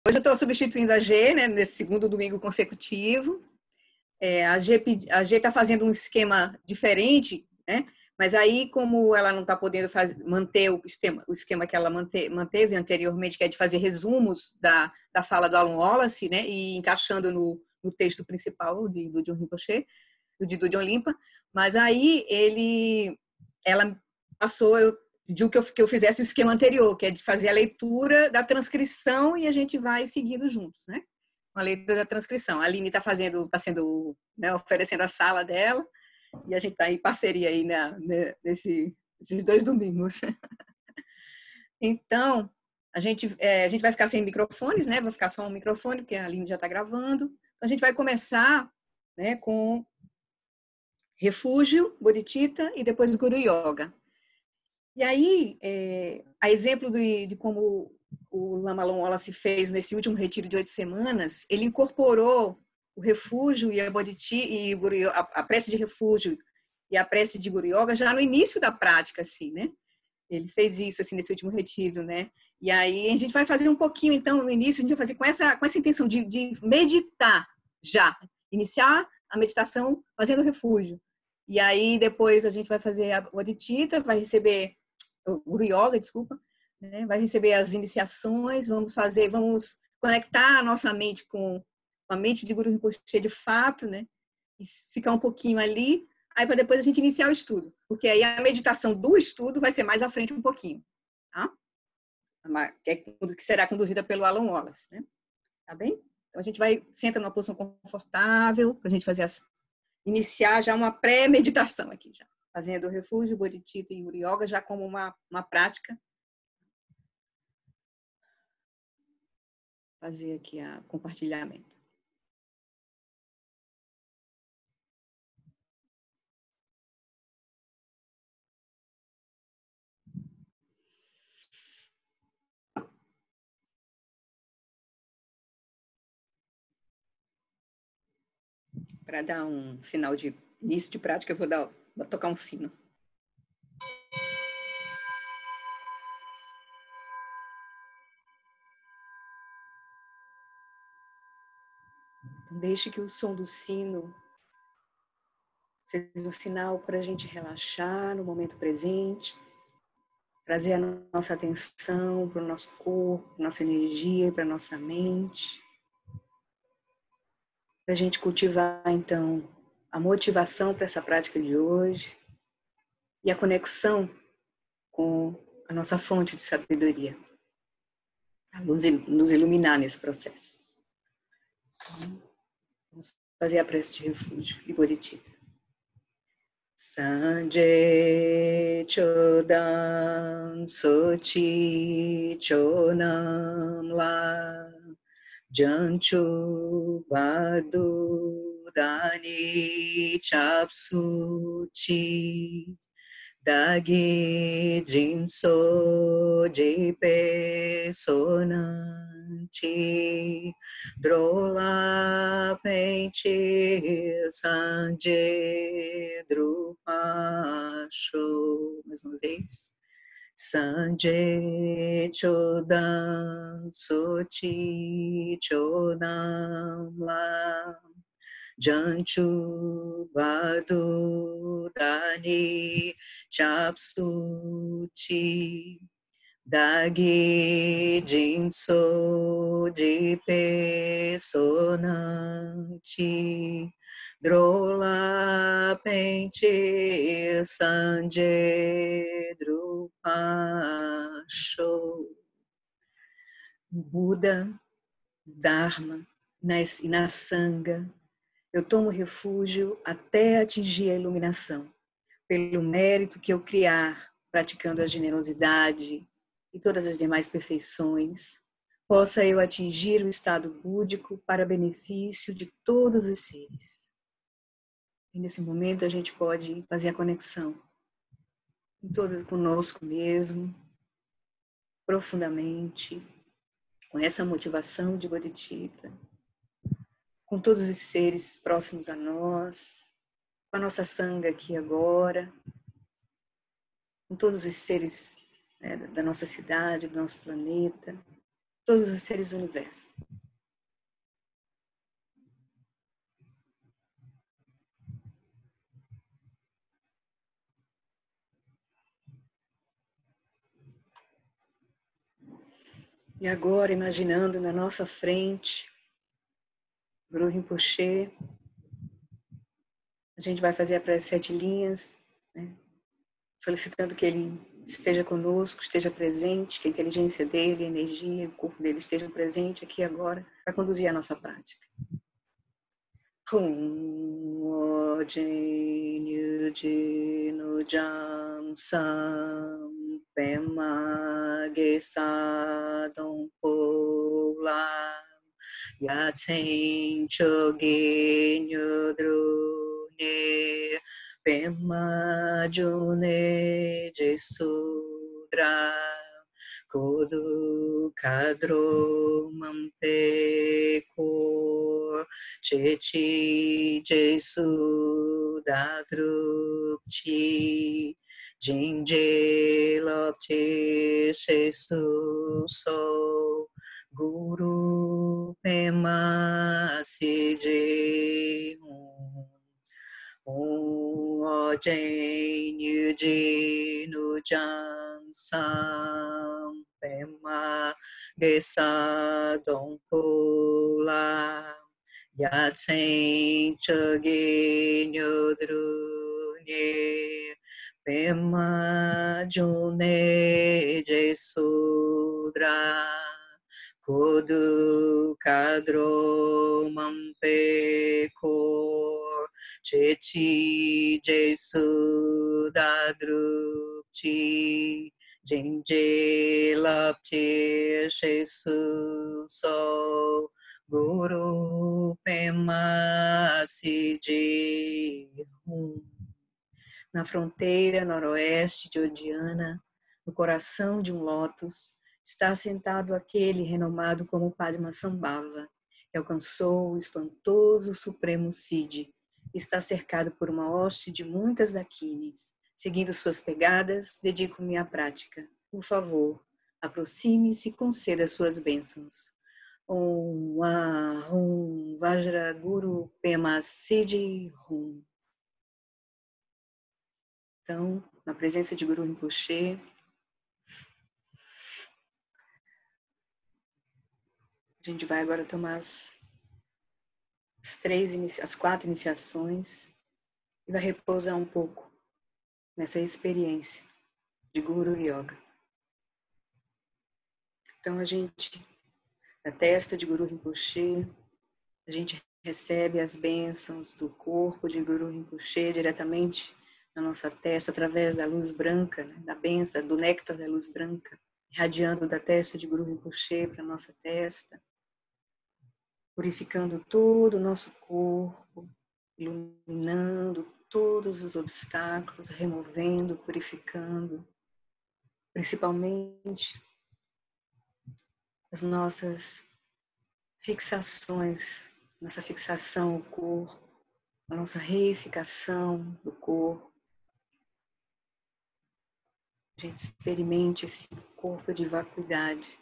Hoje eu estou substituindo a G, né, nesse segundo domingo consecutivo. A G está fazendo um esquema diferente, né? Mas aí, como ela não está podendo manter o esquema que ela manteve anteriormente, que é de fazer resumos da fala do Alan Wallace, né? E encaixando no texto principal do John Rinpoche, do John Limpa. Mas aí ela passou, pediu que eu fizesse o esquema anterior, que é de fazer a leitura da transcrição e a gente vai seguindo juntos, né? A leitura da transcrição. A Aline está sendo, né, oferecendo a sala dela, e a gente está em parceria aí nesses 2 domingos. Então, a gente vai ficar sem microfones, né? Vai ficar só um microfone, porque a Aline já está gravando. Então, a gente vai começar, né, com Refúgio, Bodhicitta e depois Guru Yoga. E aí, a exemplo de como o Lama Alan Wallace fez nesse último retiro de 8 semanas, ele incorporou o refúgio e a Bodhicitta e a prece de refúgio e a prece de Guru Yoga já no início da prática, assim, né? Ele fez isso assim nesse último retiro, né? E aí a gente vai fazer um pouquinho, então, no início a gente vai fazer com essa intenção de meditar já, iniciar a meditação fazendo refúgio. E aí depois a gente vai fazer a Bodhicitta, vai receber o Guru Yoga, desculpa, né? Vai receber as iniciações, vamos conectar a nossa mente com a mente de Guru Rinpoche de fato, né? E ficar um pouquinho ali, aí para depois a gente iniciar o estudo, porque aí a meditação do estudo vai ser mais à frente um pouquinho, tá? Que será conduzida pelo Alan Wallace, né? Tá bem? Então a gente senta numa posição confortável para a gente iniciar já uma pré-meditação aqui já, fazendo o refúgio, Bodhicitta e Guru Yoga já como uma prática. Fazer aqui o compartilhamento. Para dar um sinal de início de prática, eu vou tocar um sino. Então, deixe que o som do sino seja um sinal para a gente relaxar no momento presente, trazer a nossa atenção para o nosso corpo, nossa energia, para a nossa mente, para a gente cultivar, então, a motivação para essa prática de hoje e a conexão com a nossa fonte de sabedoria, a nos iluminar nesse processo. Vamos fazer a prece de refúgio e Bodhicitta. Sanje Chodan Sochi Chonam La Janchu Bardu Dani Chapsuchi Dagi Jinso Jipe Sonanchi Drola Pente Sanje Drupacho. Mais uma vez. Sanje Chodan Sochi Chodam La Janchu Badu Dani Chapsuchi Dagi Jinso Jipe Sonanchi Drola Pente Sanje Drupacho. Buda, Dharma e na Sangha, eu tomo refúgio até atingir a iluminação, pelo mérito que eu criar, praticando a generosidade e todas as demais perfeições, possa eu atingir o estado búdico para benefício de todos os seres. E nesse momento a gente pode fazer a conexão conosco mesmo, profundamente, com essa motivação de Bodhicitta, com todos os seres próximos a nós, com a nossa Sangha aqui agora, com todos os seres, né, da nossa cidade, do nosso planeta, todos os seres do universo. E agora, imaginando na nossa frente, Guru Rinpoche, a gente vai fazer a prece 7 linhas, né? Solicitando que ele esteja conosco, esteja presente, que a inteligência dele, a energia, o corpo dele estejam presentes aqui agora para conduzir a nossa prática. Hum Jenu Jenu Jam Sam Pema Gesa Dong Po La Yatsen Choge Nyodru Ne Pema June Jesudra Kodu Kadro Mampe Kor Chechi Jesu Dadrupchi Jinje Lopte Sesu So Guru Pema Sije Ojen Yuji Nujan Sam Pema Gesa Dongpola Yatsen Chogi Nyodru Nye Pema June Jesudra Kodu Kadro Mampe Kor Chechi Jesu Dadrupchi Jinje Lapti Jesu So Guru Pema Siji Na fronteira noroeste de Odiana, no coração de um lótus, está sentado aquele renomado como Padmasambhava, que alcançou o espantoso Supremo Siddhi, e está cercado por uma hoste de muitas dakinis. Seguindo suas pegadas, dedico-me à prática. Por favor, aproxime-se e conceda suas bênçãos. Om Ahum Vajra Guru Pema Siddhi Hum. Então, na presença de Guru Rinpoche, a gente vai agora tomar as 4 iniciações e vai repousar um pouco nessa experiência de Guru Yoga. Então, a gente, na testa de Guru Rinpoche, a gente recebe as bênçãos do corpo de Guru Rinpoche diretamente na nossa testa, através da luz branca, né, da bênção, do néctar da luz branca, irradiando da testa de Guru Rinpoche para a nossa testa, purificando todo o nosso corpo, iluminando todos os obstáculos, removendo, purificando, principalmente as nossas fixações, nossa fixação ao corpo, a nossa reificação do corpo. A gente experimente esse corpo de vacuidade.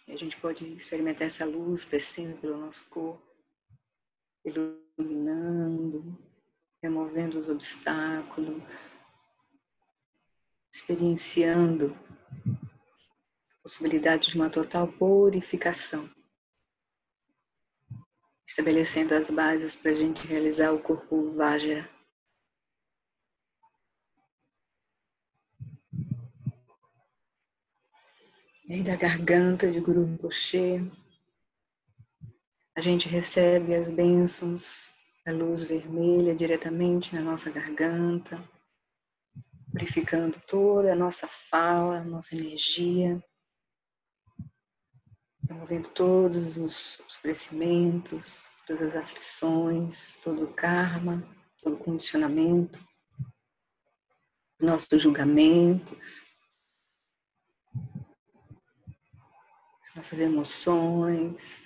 E a gente pode experimentar essa luz descendo pelo nosso corpo, iluminando, removendo os obstáculos, experienciando a possibilidade de uma total purificação, estabelecendo as bases para a gente realizar o corpo Vajra. E aí da garganta de Guru Rinpoche, a gente recebe as bênçãos da luz vermelha diretamente na nossa garganta, purificando toda a nossa fala, a nossa energia, removendo todos os crescimentos, todas as aflições, todo o karma, todo o condicionamento, os nossos julgamentos, as nossas emoções,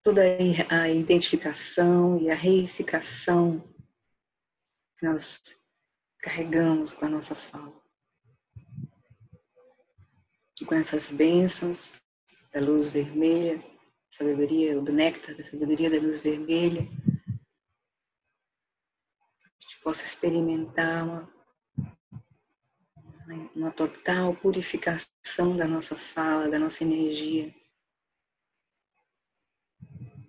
toda a identificação e a reificação que nós carregamos com a nossa fala. E com essas bênçãos da luz vermelha, sabedoria, do néctar da sabedoria da luz vermelha, a gente possa experimentar uma total purificação da nossa fala, da nossa energia,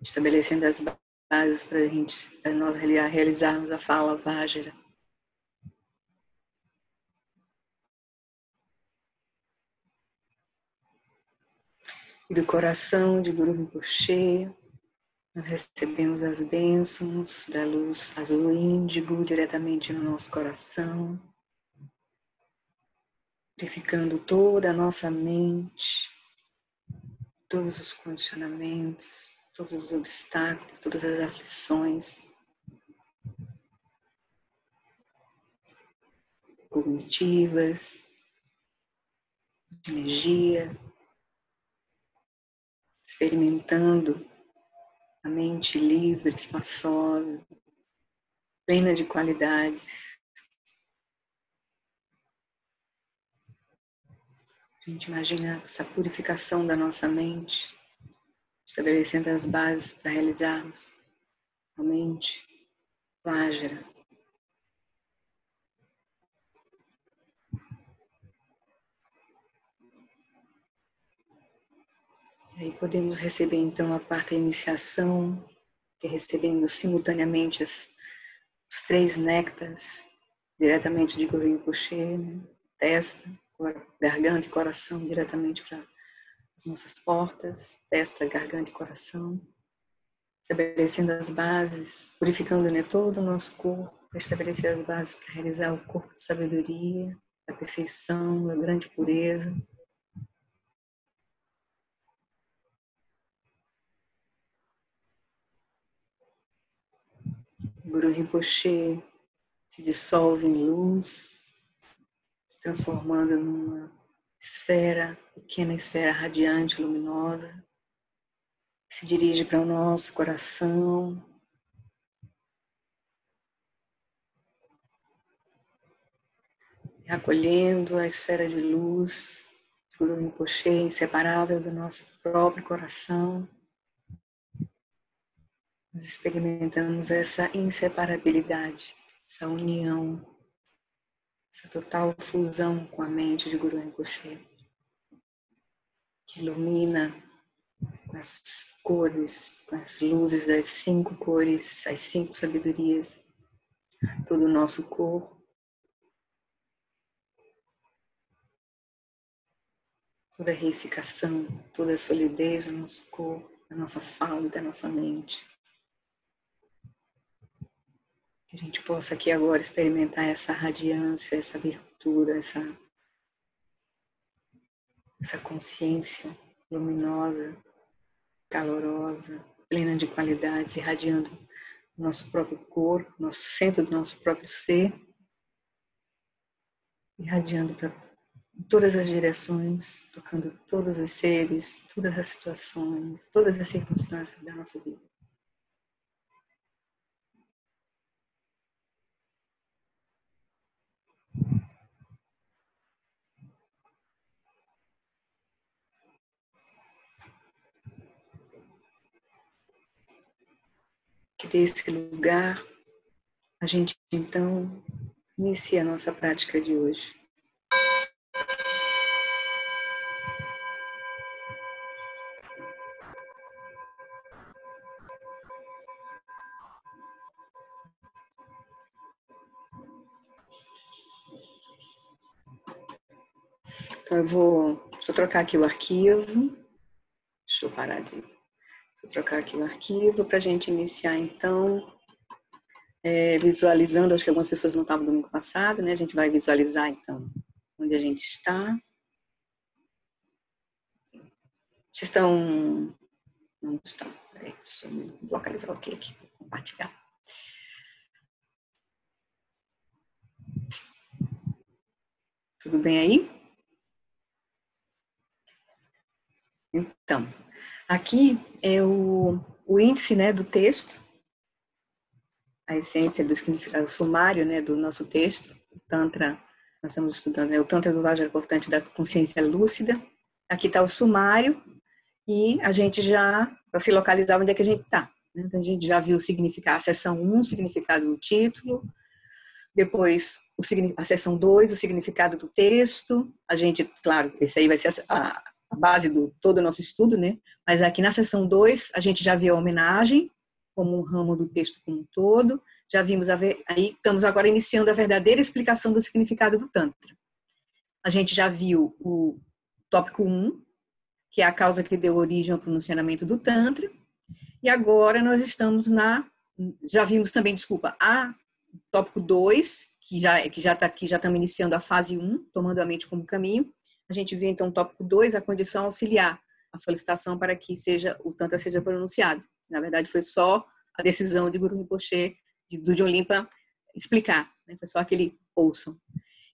estabelecendo as bases para nós realizarmos a fala Vajra. E do coração de Guru Rinpoche, nós recebemos as bênçãos da luz azul índigo diretamente no nosso coração, purificando toda a nossa mente, todos os condicionamentos, todos os obstáculos, todas as aflições cognitivas, de energia, experimentando a mente livre, espaçosa, plena de qualidades. A gente imagina essa purificação da nossa mente, estabelecendo as bases para realizarmos a mente Vajra. E aí podemos receber então a quarta iniciação, que é recebendo simultaneamente os 3 néctares, diretamente de Guru Rinpoche, né? Testa, garganta e coração, diretamente para as nossas portas, testa, garganta e coração, estabelecendo as bases, purificando, né, todo o nosso corpo, para estabelecer as bases para realizar o corpo de sabedoria, da perfeição, da grande pureza. Guru Rinpoche se dissolve em luz, se transformando numa esfera, pequena esfera radiante, luminosa, se dirige para o nosso coração, acolhendo a esfera de luz de Guru Rinpoche, inseparável do nosso próprio coração. Nós experimentamos essa inseparabilidade, essa união, essa total fusão com a mente de Guru Rinpoche, que ilumina com as cores, com as luzes das 5 cores, as 5 sabedorias, todo o nosso corpo, toda a reificação, toda a solidez do nosso corpo, da nossa fala e da nossa mente. Que a gente possa aqui agora experimentar essa radiância, essa abertura, essa consciência luminosa, calorosa, plena de qualidades, irradiando o nosso próprio corpo, nosso centro do nosso próprio ser, irradiando para todas as direções, tocando todos os seres, todas as situações, todas as circunstâncias da nossa vida. Que desse lugar a gente então inicia a nossa prática de hoje. Então eu vou só trocar aqui o arquivo. Deixa eu parar de... Vou trocar aqui o arquivo para a gente iniciar então, visualizando. Acho que algumas pessoas não estavam no domingo passado, né? A gente vai visualizar então onde a gente está. Vocês estão... Não estão. Peraí, deixa eu localizar o que aqui, compartilhar. Tudo bem aí? Então, aqui é o índice, né, do texto, a essência do significado, o sumário, né, do nosso texto. o Tantra, nós estamos estudando, né, o Tantra do Vajra cortante da consciência lúcida. Aqui está o sumário e a gente já, para se localizar onde é que a gente está. Né? Então, a gente já viu o significado, a seção 1, o significado do título, depois a seção 2, o significado do texto. A gente, claro, esse aí vai ser a base do todo o nosso estudo, né? Mas aqui na seção 2, a gente já viu a homenagem, como um ramo do texto como um todo. Já vimos, aí estamos agora iniciando a verdadeira explicação do significado do Tantra. A gente já viu o tópico 1, que é a causa que deu origem ao pronunciamento do Tantra. E agora nós estamos já vimos também, a tópico 2, que já está aqui, já estamos iniciando a fase 1, tomando a mente como caminho. A gente vê então o tópico 2, a condição auxiliar, a solicitação para que o Tantra seja pronunciado. Na verdade, foi só a decisão de Guru Rinpoche, do John Limpa, explicar. Né? Foi só aquele ouçam.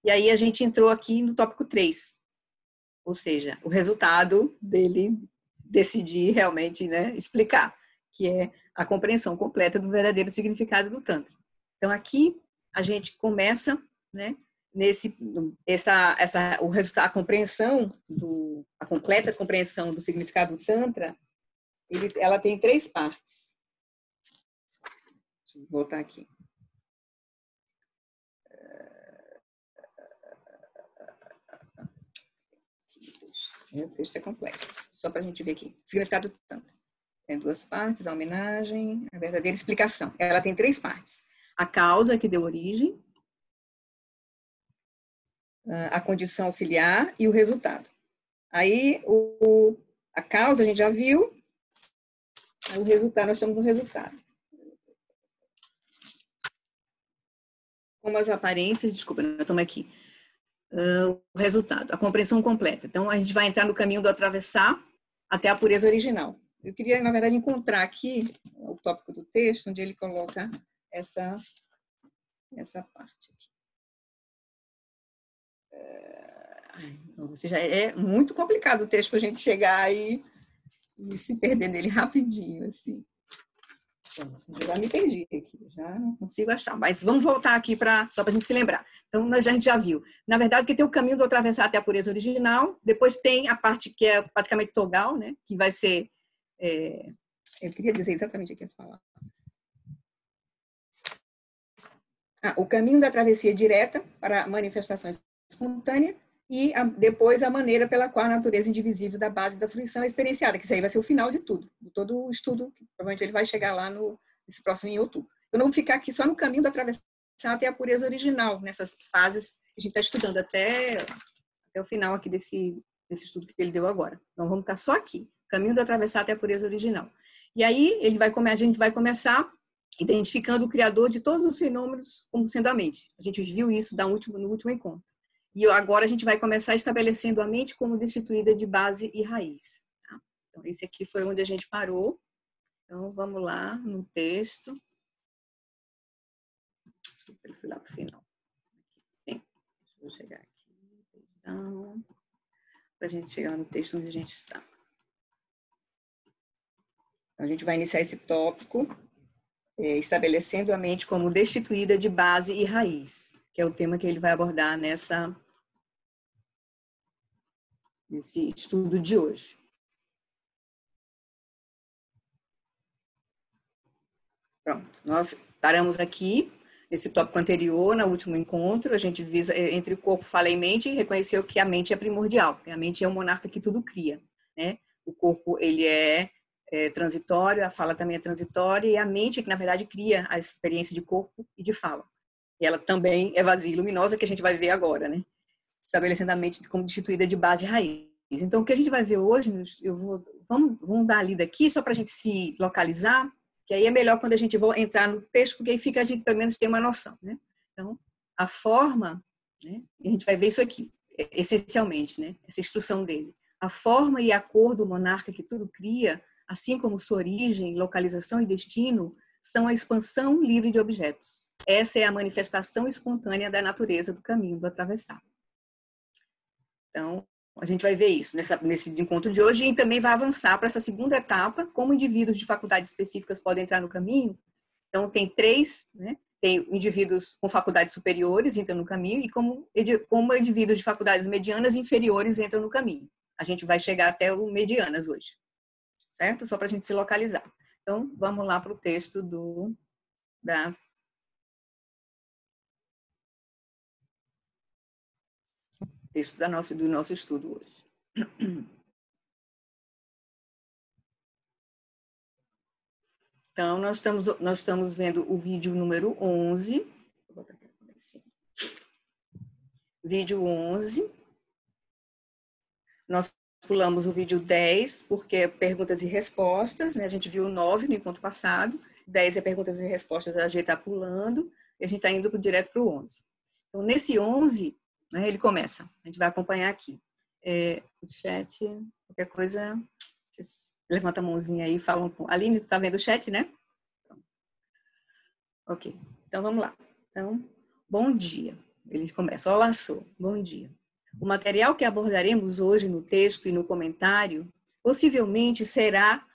E aí a gente entrou aqui no tópico 3, ou seja, o resultado dele decidir realmente, né, explicar, que é a compreensão completa do verdadeiro significado do Tantra. Então aqui a gente começa, né, o resultado, a completa compreensão do significado do Tantra, ela tem 3 partes. Deixa eu voltar aqui. O texto é complexo, só para a gente ver aqui. O significado do Tantra. Tem 2 partes, a homenagem, a verdadeira explicação. Ela tem 3 partes. A causa que deu origem, a condição auxiliar e o resultado. Aí, a causa a gente já viu, aí o resultado, nós estamos no resultado. Como as aparências, desculpa, eu tomo aqui. O resultado, a compreensão completa. Então, a gente vai entrar no caminho do atravessar até a pureza original. Eu queria, na verdade, encontrar aqui o tópico do texto, onde ele coloca essa parte aqui. Já é muito complicado o texto para a gente chegar e se perder nele rapidinho, assim. Eu já me perdi aqui, já não consigo achar. Mas vamos voltar aqui só para a gente se lembrar. Então, a gente já viu. Na verdade, que tem o caminho do atravessar até a pureza original. Depois tem a parte que é praticamente togal, né? Que vai ser... eu queria dizer exatamente aqui as palavras. O caminho da travessia direta para a manifestação espontânea e depois a maneira pela qual a natureza indivisível da base da fruição é experienciada, que isso aí vai ser o final de tudo, de todo o estudo, que provavelmente ele vai chegar lá nesse próximo em outubro. Então, vamos ficar aqui só no caminho da atravessar até a pureza original, nessas fases que a gente está estudando até o final aqui desse estudo que ele deu agora. Então, vamos ficar só aqui, caminho da atravessar até a pureza original. E aí, a gente vai começar identificando o criador de todos os fenômenos como sendo a mente. A gente viu isso no último encontro. E agora a gente vai começar estabelecendo a mente como destituída de base e raiz. Tá? Então, esse aqui foi onde a gente parou. Então, vamos lá no texto. Desculpa, ele foi lá para o final. Deixa eu chegar aqui. Então, para a gente chegar no texto onde a gente está. Então, a gente vai iniciar esse tópico, estabelecendo a mente como destituída de base e raiz, que é o tema que ele vai abordar nesse estudo de hoje. Pronto, nós paramos aqui, nesse tópico anterior, no último encontro, a gente visa, entre corpo, fala e mente, reconheceu que a mente é primordial, a mente é o monarca que tudo cria, né? O corpo, ele é transitório, a fala também é transitória, e a mente, que na verdade cria a experiência de corpo e de fala. E ela também é vazia e luminosa, que a gente vai ver agora, né? Estabelecendo a mente como destituída de base e raiz. Então, o que a gente vai ver hoje, vamos dar a lida aqui, só para a gente se localizar, que aí é melhor quando a gente for entrar no texto, porque aí fica a gente pelo menos ter uma noção, né? Então, a forma, né? E a gente vai ver isso aqui, essencialmente, né? Essa instrução dele. A forma e a cor do monarca que tudo cria, assim como sua origem, localização e destino, são a expansão livre de objetos. Essa é a manifestação espontânea da natureza do caminho do atravessar. Então, a gente vai ver isso nesse encontro de hoje e também vai avançar para essa segunda etapa, como indivíduos de faculdades específicas podem entrar no caminho. Então, tem 3, né? tem indivíduos com faculdades superiores entram no caminho e como indivíduos de faculdades medianas e inferiores entram no caminho. A gente vai chegar até o medianas hoje, certo? Só para a gente se localizar. Então, vamos lá para o texto do do nosso estudo hoje. Então, nós estamos vendo o vídeo número 11. Vou botar aqui assim. Vídeo 11. Nós pulamos o vídeo 10, porque é perguntas e respostas, né? A gente viu o 9 no encontro passado. 10 é perguntas e respostas, a gente está pulando, e a gente está indo direto para o 11. Então, nesse 11, né, ele começa. A gente vai acompanhar aqui. O chat, qualquer coisa, levanta a mãozinha aí e fala um pouco. Aline, tu está vendo o chat, né? Ok, então vamos lá. Então, bom dia. Ele começa. Olá, sou. Bom dia. O material que abordaremos hoje no texto e no comentário possivelmente será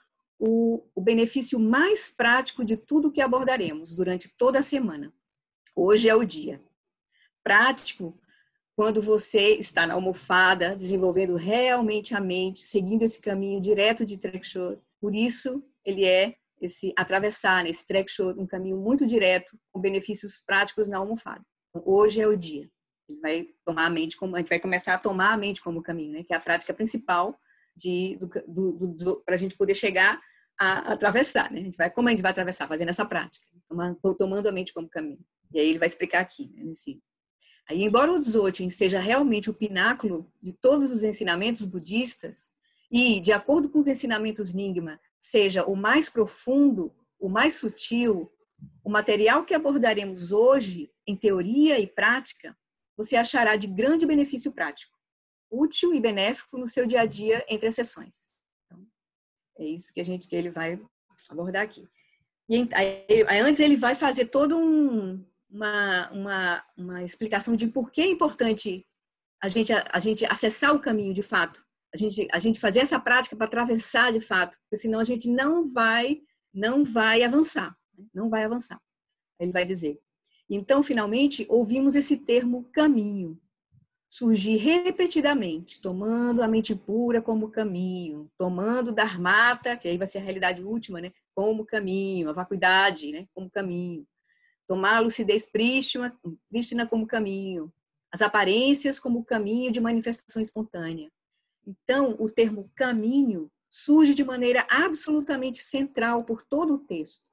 o benefício mais prático de tudo que abordaremos durante toda a semana. Hoje é o dia. Prático quando você está na almofada, desenvolvendo realmente a mente, seguindo esse caminho direto de Trekchö. Por isso, ele é atravessar nesse Trekchö um caminho muito direto, com benefícios práticos na almofada. Então, hoje é o dia. Ele vai tomar a mente como a gente vai começar a tomar a mente como caminho, né? Que é a prática principal para a gente poder chegar a atravessar, né? Como a gente vai atravessar? Fazendo essa prática, tomando a mente como caminho. E aí ele vai explicar aqui, né, Aí, embora o Dzogchen seja realmente o pináculo de todos os ensinamentos budistas e, de acordo com os ensinamentos Nyingma, seja o mais profundo, o mais sutil, o material que abordaremos hoje, em teoria e prática, você achará de grande benefício prático, útil e benéfico no seu dia a dia entre as sessões. Então, é isso que ele vai abordar aqui. E aí, antes ele vai fazer todo uma explicação de por que é importante a gente acessar o caminho de fato, a gente fazer essa prática para atravessar de fato, porque senão a gente não vai avançar, não vai avançar. Ele vai dizer. Então, finalmente, ouvimos esse termo caminho surgir repetidamente, tomando a mente pura como caminho, tomando Dharmata, que aí vai ser a realidade última, né, como caminho, a vacuidade, né, como caminho, tomar a lucidez prístina como caminho, as aparências como caminho de manifestação espontânea. Então, o termo caminho surge de maneira absolutamente central por todo o texto.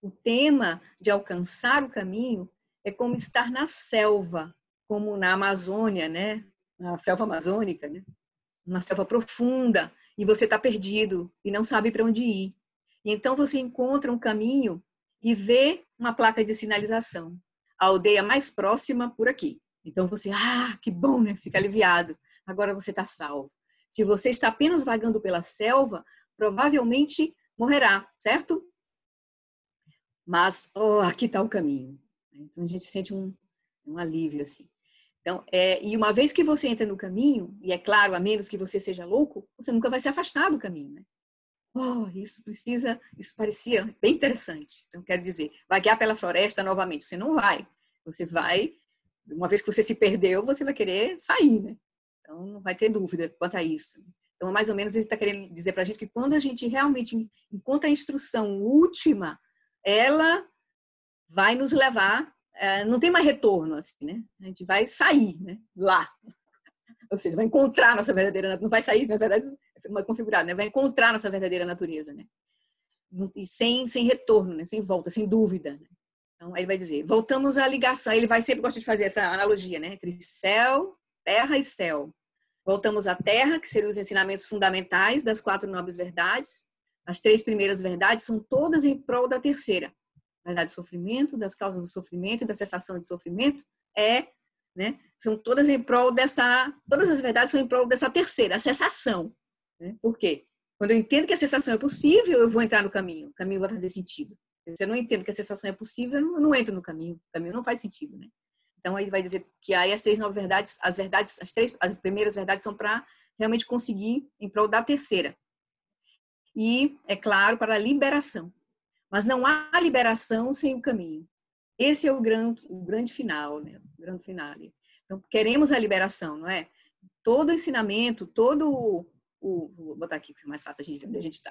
O tema de alcançar o caminho é como estar na selva, como na Amazônia, né? Na selva amazônica, né? Uma selva profunda, e você está perdido e não sabe para onde ir. E então você encontra um caminho e vê uma placa de sinalização. A aldeia mais próxima por aqui. Então você, que bom, né? Fica aliviado. Agora você está salvo. Se você está apenas vagando pela selva, provavelmente morrerá, certo? Mas, aqui está o caminho. Então a gente sente um alívio assim. Então, e uma vez que você entra no caminho, e é claro, a menos que você seja louco, você nunca vai se afastar do caminho, né? Isso parecia bem interessante. Então, quero dizer, vaguear pela floresta novamente, você não vai. Você vai, uma vez que você se perdeu, você vai querer sair, né? Então, não vai ter dúvida quanto a isso. Então, mais ou menos, ele está querendo dizer para a gente que quando a gente realmente encontra a instrução última, ela vai nos levar, não tem mais retorno, assim, né? A gente vai sair, né? Lá. Ou seja, vai encontrar nossa verdadeira natureza. Não vai sair, na verdade, é configurado, né? Vai encontrar nossa verdadeira natureza, né? E sem retorno, né? Sem volta, sem dúvida. Né? Então, aí vai dizer, voltamos à ligação. Ele vai sempre gosta de fazer essa analogia, né? Entre céu, terra e céu. Voltamos à terra, que seriam os ensinamentos fundamentais das 4 nobres verdades. As 3 primeiras verdades são todas em prol da terceira. A verdade do sofrimento, das causas do sofrimento e da cessação de sofrimento né? São todas em prol todas as verdades são em prol dessa terceira, a cessação. Né? Por quê? Quando eu entendo que a cessação é possível, eu vou entrar no caminho. O caminho vai fazer sentido. Se eu não entendo que a cessação é possível, eu não entro no caminho. O caminho não faz sentido, né? Então aí vai dizer que aí as 3 novas verdades, as primeiras verdades são para realmente conseguir em prol da terceira. E, é claro, para a liberação. Mas não há liberação sem o caminho. Esse é o grande final, né? O grande finale. Então, queremos a liberação, não é? Todo ensinamento, vou botar aqui, que é mais fácil a gente ver onde a gente está.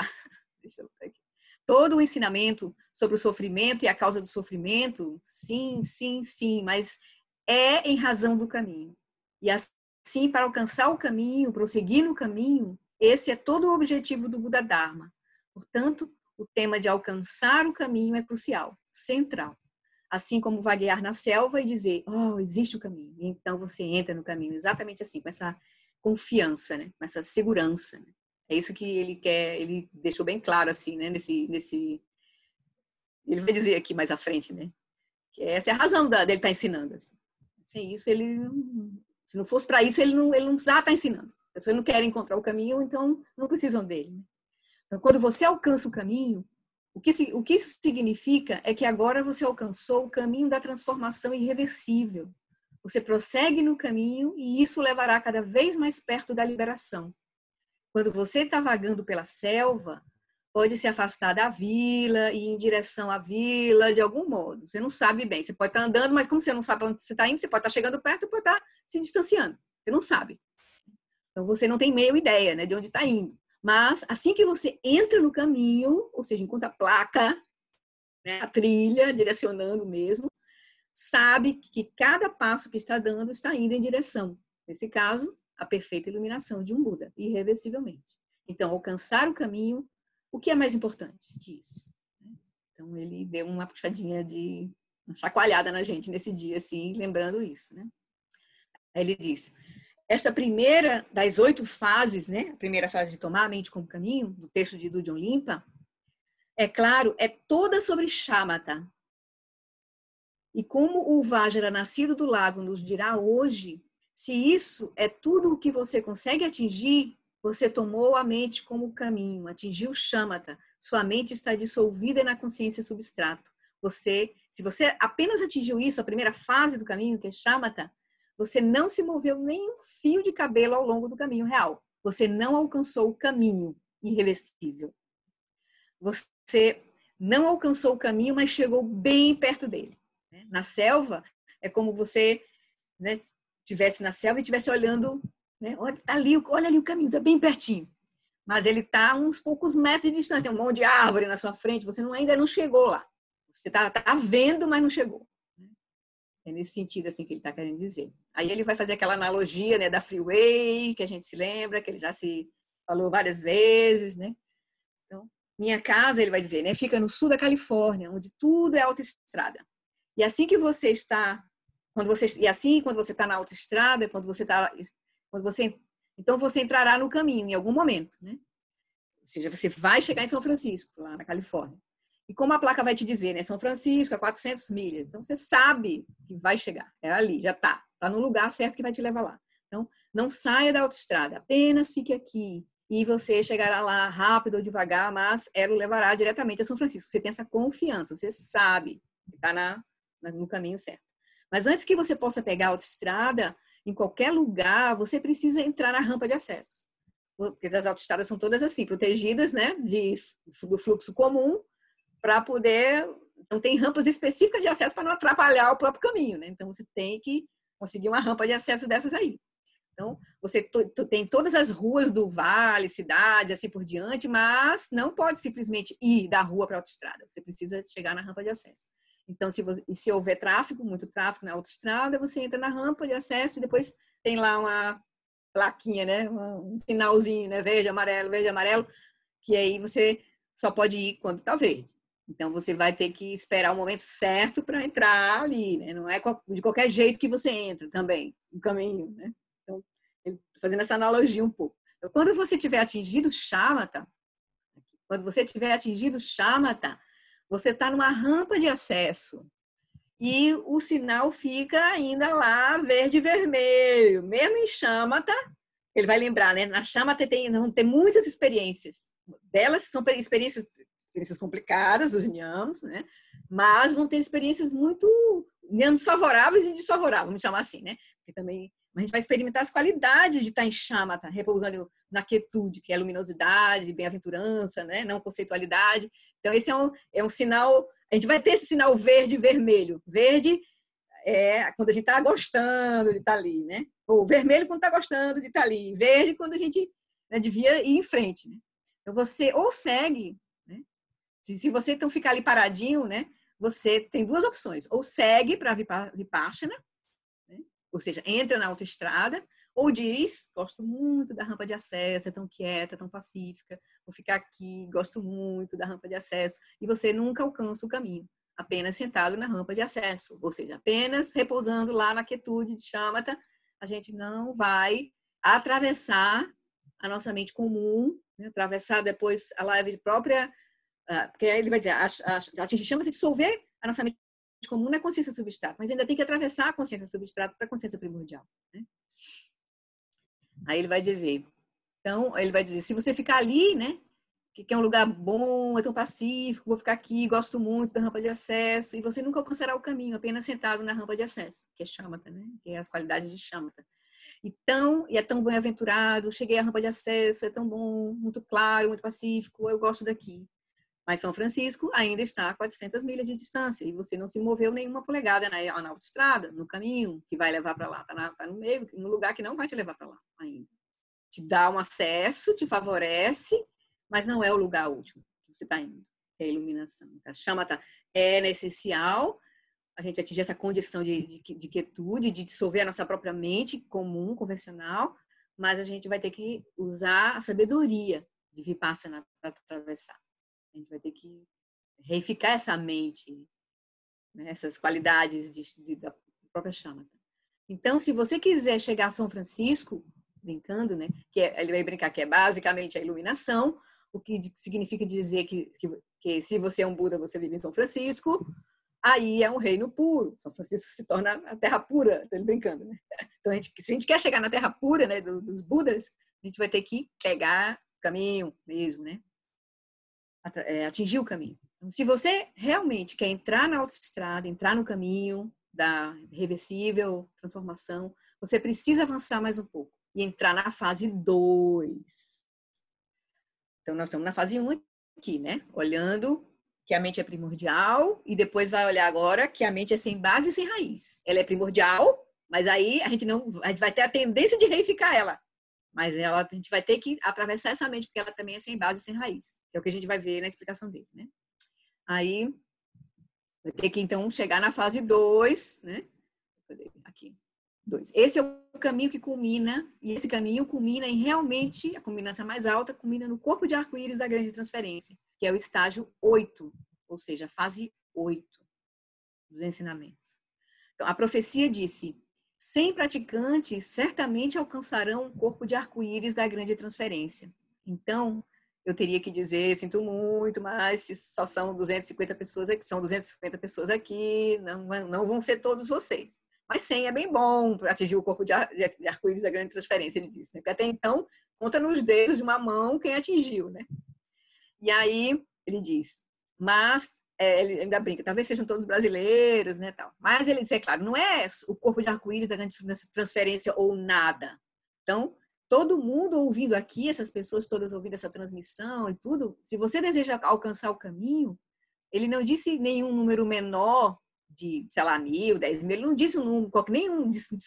Deixa eu botar aqui. Todo o ensinamento sobre o sofrimento e a causa do sofrimento, sim, sim, sim, mas é em razão do caminho. E assim, para alcançar o caminho, prosseguir no caminho, esse é todo o objetivo do Buda Dharma. Portanto, o tema de alcançar o caminho é crucial, central. Assim como vaguear na selva e dizer, oh, existe o caminho. E então você entra no caminho, exatamente assim, com essa confiança, né? Com essa segurança. Né? É isso que ele quer, ele deixou bem claro assim, né? Ele vai dizer aqui mais à frente, né? Que essa é a razão dele estar ensinando. Assim. Sem isso, se não fosse para isso, ele não precisava estar ensinando. As pessoas não querem encontrar o caminho, então não precisam dele. Né? Então, quando você alcança o caminho, o que isso significa é que agora você alcançou o caminho da transformação irreversível. Você prossegue no caminho e isso levará cada vez mais perto da liberação. Quando você está vagando pela selva, pode se afastar da vila e ir em direção à vila de algum modo. Você não sabe bem. Você pode estar andando, mas como você não sabe para onde você está indo, você pode estar chegando perto e pode estar se distanciando. Você não sabe. Então, você não tem meio ideia, né, de onde está indo. Mas, assim que você entra no caminho, ou seja, encontra a placa, né, a trilha, direcionando mesmo, sabe que cada passo que está dando está indo em direção, nesse caso, a perfeita iluminação de um Buda, irreversivelmente. Então, alcançar o caminho, o que é mais importante que isso? Então, ele deu uma puxadinha uma chacoalhada na gente nesse dia, assim, lembrando isso, né? Aí ele disse, esta primeira das 8 fases, né? A primeira fase de tomar a mente como caminho, do texto de Dujon Limpa, é claro, é toda sobre Shamatha. E como o Vajra nascido do lago nos dirá hoje, se isso é tudo o que você consegue atingir, você tomou a mente como caminho, atingiu Shamatha. Sua mente está dissolvida na consciência substrato. Se você apenas atingiu isso, a primeira fase do caminho, que é Shamatha, você não se moveu nem um fio de cabelo ao longo do caminho real. Você não alcançou o caminho irreversível. Você não alcançou o caminho, mas chegou bem perto dele. Na selva, é como você, né, tivesse na selva e estivesse olhando, né, olha, tá ali, olha ali o caminho, está bem pertinho. Mas ele está a uns poucos metros de distância, tem um monte de árvore na sua frente, você ainda não chegou lá. Você tá vendo, mas não chegou. É nesse sentido assim que ele está querendo dizer. Aí ele vai fazer aquela analogia, né, da freeway, que a gente se lembra, que ele já se falou várias vezes, né? Então, minha casa, ele vai dizer, né, fica no sul da Califórnia, onde tudo é autoestrada. E assim que você está, quando você está na autoestrada, então você entrará no caminho em algum momento, né? Ou seja, você vai chegar em São Francisco, lá na Califórnia. E como a placa vai te dizer, né? São Francisco, a 400 milhas. Então, você sabe que vai chegar. É ali, já está. Está no lugar certo que vai te levar lá. Então, não saia da autoestrada. Apenas fique aqui. E você chegará lá rápido ou devagar, mas ela o levará diretamente a São Francisco. Você tem essa confiança. Você sabe que está no caminho certo. Mas antes que você possa pegar a autoestrada, em qualquer lugar, você precisa entrar na rampa de acesso. Porque as autoestradas são todas assim, protegidas, né? Do fluxo comum, para poder. Então, tem rampas específicas de acesso para não atrapalhar o próprio caminho, né? Então, você tem que conseguir uma rampa de acesso dessas aí. Então, você tem todas as ruas do vale, cidades, assim por diante, mas não pode simplesmente ir da rua para a autoestrada. Você precisa chegar na rampa de acesso. Então, se houver tráfego, muito tráfego na autoestrada, você entra na rampa de acesso e depois tem lá uma plaquinha, né? Um sinalzinho, né? Verde, amarelo, que aí você só pode ir quando está verde. Então, você vai ter que esperar o momento certo para entrar ali, né? Não é de qualquer jeito que você entra também, no caminho, né? Então, fazendo essa analogia um pouco. Então, quando você tiver atingido Shamatha, você está numa rampa de acesso e o sinal fica ainda lá verde e vermelho. Mesmo em Shamatha, ele vai lembrar, né? Na Shamatha tem muitas experiências. Delas são experiências complicadas, os nhams, né? Mas vão ter experiências muito menos favoráveis e desfavoráveis, vamos chamar assim, né? Porque também a gente vai experimentar as qualidades de estar em Shamatha, repousando na quietude, que é luminosidade, bem-aventurança, né? Não conceitualidade. Então, esse é um sinal A gente vai ter esse sinal verde e vermelho. Verde é quando a gente está gostando de estar ali, né? Ou vermelho quando está gostando de estar ali. Verde quando a gente, né, devia ir em frente, né? Então você ou segue, né? Se você então ficar ali paradinho, né? Você tem duas opções. Ou segue para Vipassana, né? Ou seja, entra na autoestrada, ou diz, gosto muito da rampa de acesso, é tão quieta, tão pacífica, vou ficar aqui, gosto muito da rampa de acesso, e você nunca alcança o caminho, apenas sentado na rampa de acesso, ou seja, apenas repousando lá na quietude de Shamatha, a gente não vai atravessar a nossa mente comum, né? Atravessar depois a live própria, porque aí ele vai dizer, atingir Shamatha, dissolver a nossa mente comum na consciência substrata, mas ainda tem que atravessar a consciência substrata para a consciência primordial, né? Aí ele vai dizer, então, ele vai dizer, se você ficar ali, né, que é um lugar bom, é tão pacífico, vou ficar aqui, gosto muito da rampa de acesso, e você nunca alcançará o caminho, apenas sentado na rampa de acesso, que é Shamatha, né, que é as qualidades de Shamatha. Então, e é tão bem-aventurado, cheguei à rampa de acesso, é tão bom, muito claro, muito pacífico, eu gosto daqui. Mas São Francisco ainda está a 400 milhas de distância e você não se moveu nenhuma polegada na autoestrada, no caminho que vai levar para lá. Está no meio, no lugar que não vai te levar para lá ainda. Te dá um acesso, te favorece, mas não é o lugar último que você está indo. É a iluminação. A Shamatha é essencial a gente atingir essa condição de quietude, de dissolver a nossa própria mente comum, convencional, mas a gente vai ter que usar a sabedoria de Vipassana para atravessar. A gente vai ter que reificar essa mente, né, essas qualidades da própria Shamatha. Então, se você quiser chegar a São Francisco, brincando, né, ele vai brincar que é basicamente a iluminação, o que significa dizer que se você é um Buda, você vive em São Francisco, aí é um reino puro. São Francisco se torna a terra pura, estou brincando, né? Então, se a gente quer chegar na terra pura, né, dos Budas, a gente vai ter que pegar o caminho mesmo, né? Atingir o caminho. Então, se você realmente quer entrar na autoestrada, entrar no caminho da reversível transformação, você precisa avançar mais um pouco e entrar na fase 2. Então, nós estamos na fase 1 aqui, né? Olhando que a mente é primordial e depois vai olhar agora que a mente é sem base e sem raiz. Ela é primordial, mas aí a gente vai ter a tendência de reificar ela. Mas a gente vai ter que atravessar essa mente, porque ela também é sem base e sem raiz. Que é o que a gente vai ver na explicação dele, né? Aí, vai ter que, então, chegar na fase 2, né? Aqui. 2. Esse é o caminho que culmina, e esse caminho culmina em realmente, a culminância mais alta, culmina no corpo de arco-íris da grande transferência, que é o estágio 8, ou seja, a fase 8 dos ensinamentos. Então, a profecia disse: sem praticantes, certamente alcançarão o corpo de arco-íris da grande transferência. Então, eu teria que dizer, sinto muito, mas se só são 250 pessoas aqui, são 250 pessoas aqui, não vão ser todos vocês. Mas 100 é bem bom para atingir o corpo de arco-íris da grande transferência, ele disse. Né? Porque até então, conta nos dedos de uma mão quem atingiu. Né? E aí, ele diz, mas ele ainda brinca, talvez sejam todos brasileiros, né, tal. Mas ele diz, é claro, não é o corpo de arco-íris da grande transferência ou nada. Então, todo mundo ouvindo aqui, essas pessoas todas ouvindo essa transmissão e tudo, se você deseja alcançar o caminho, ele não disse nenhum número menor de, sei lá, 1.000, 10.000, ele não disse um número,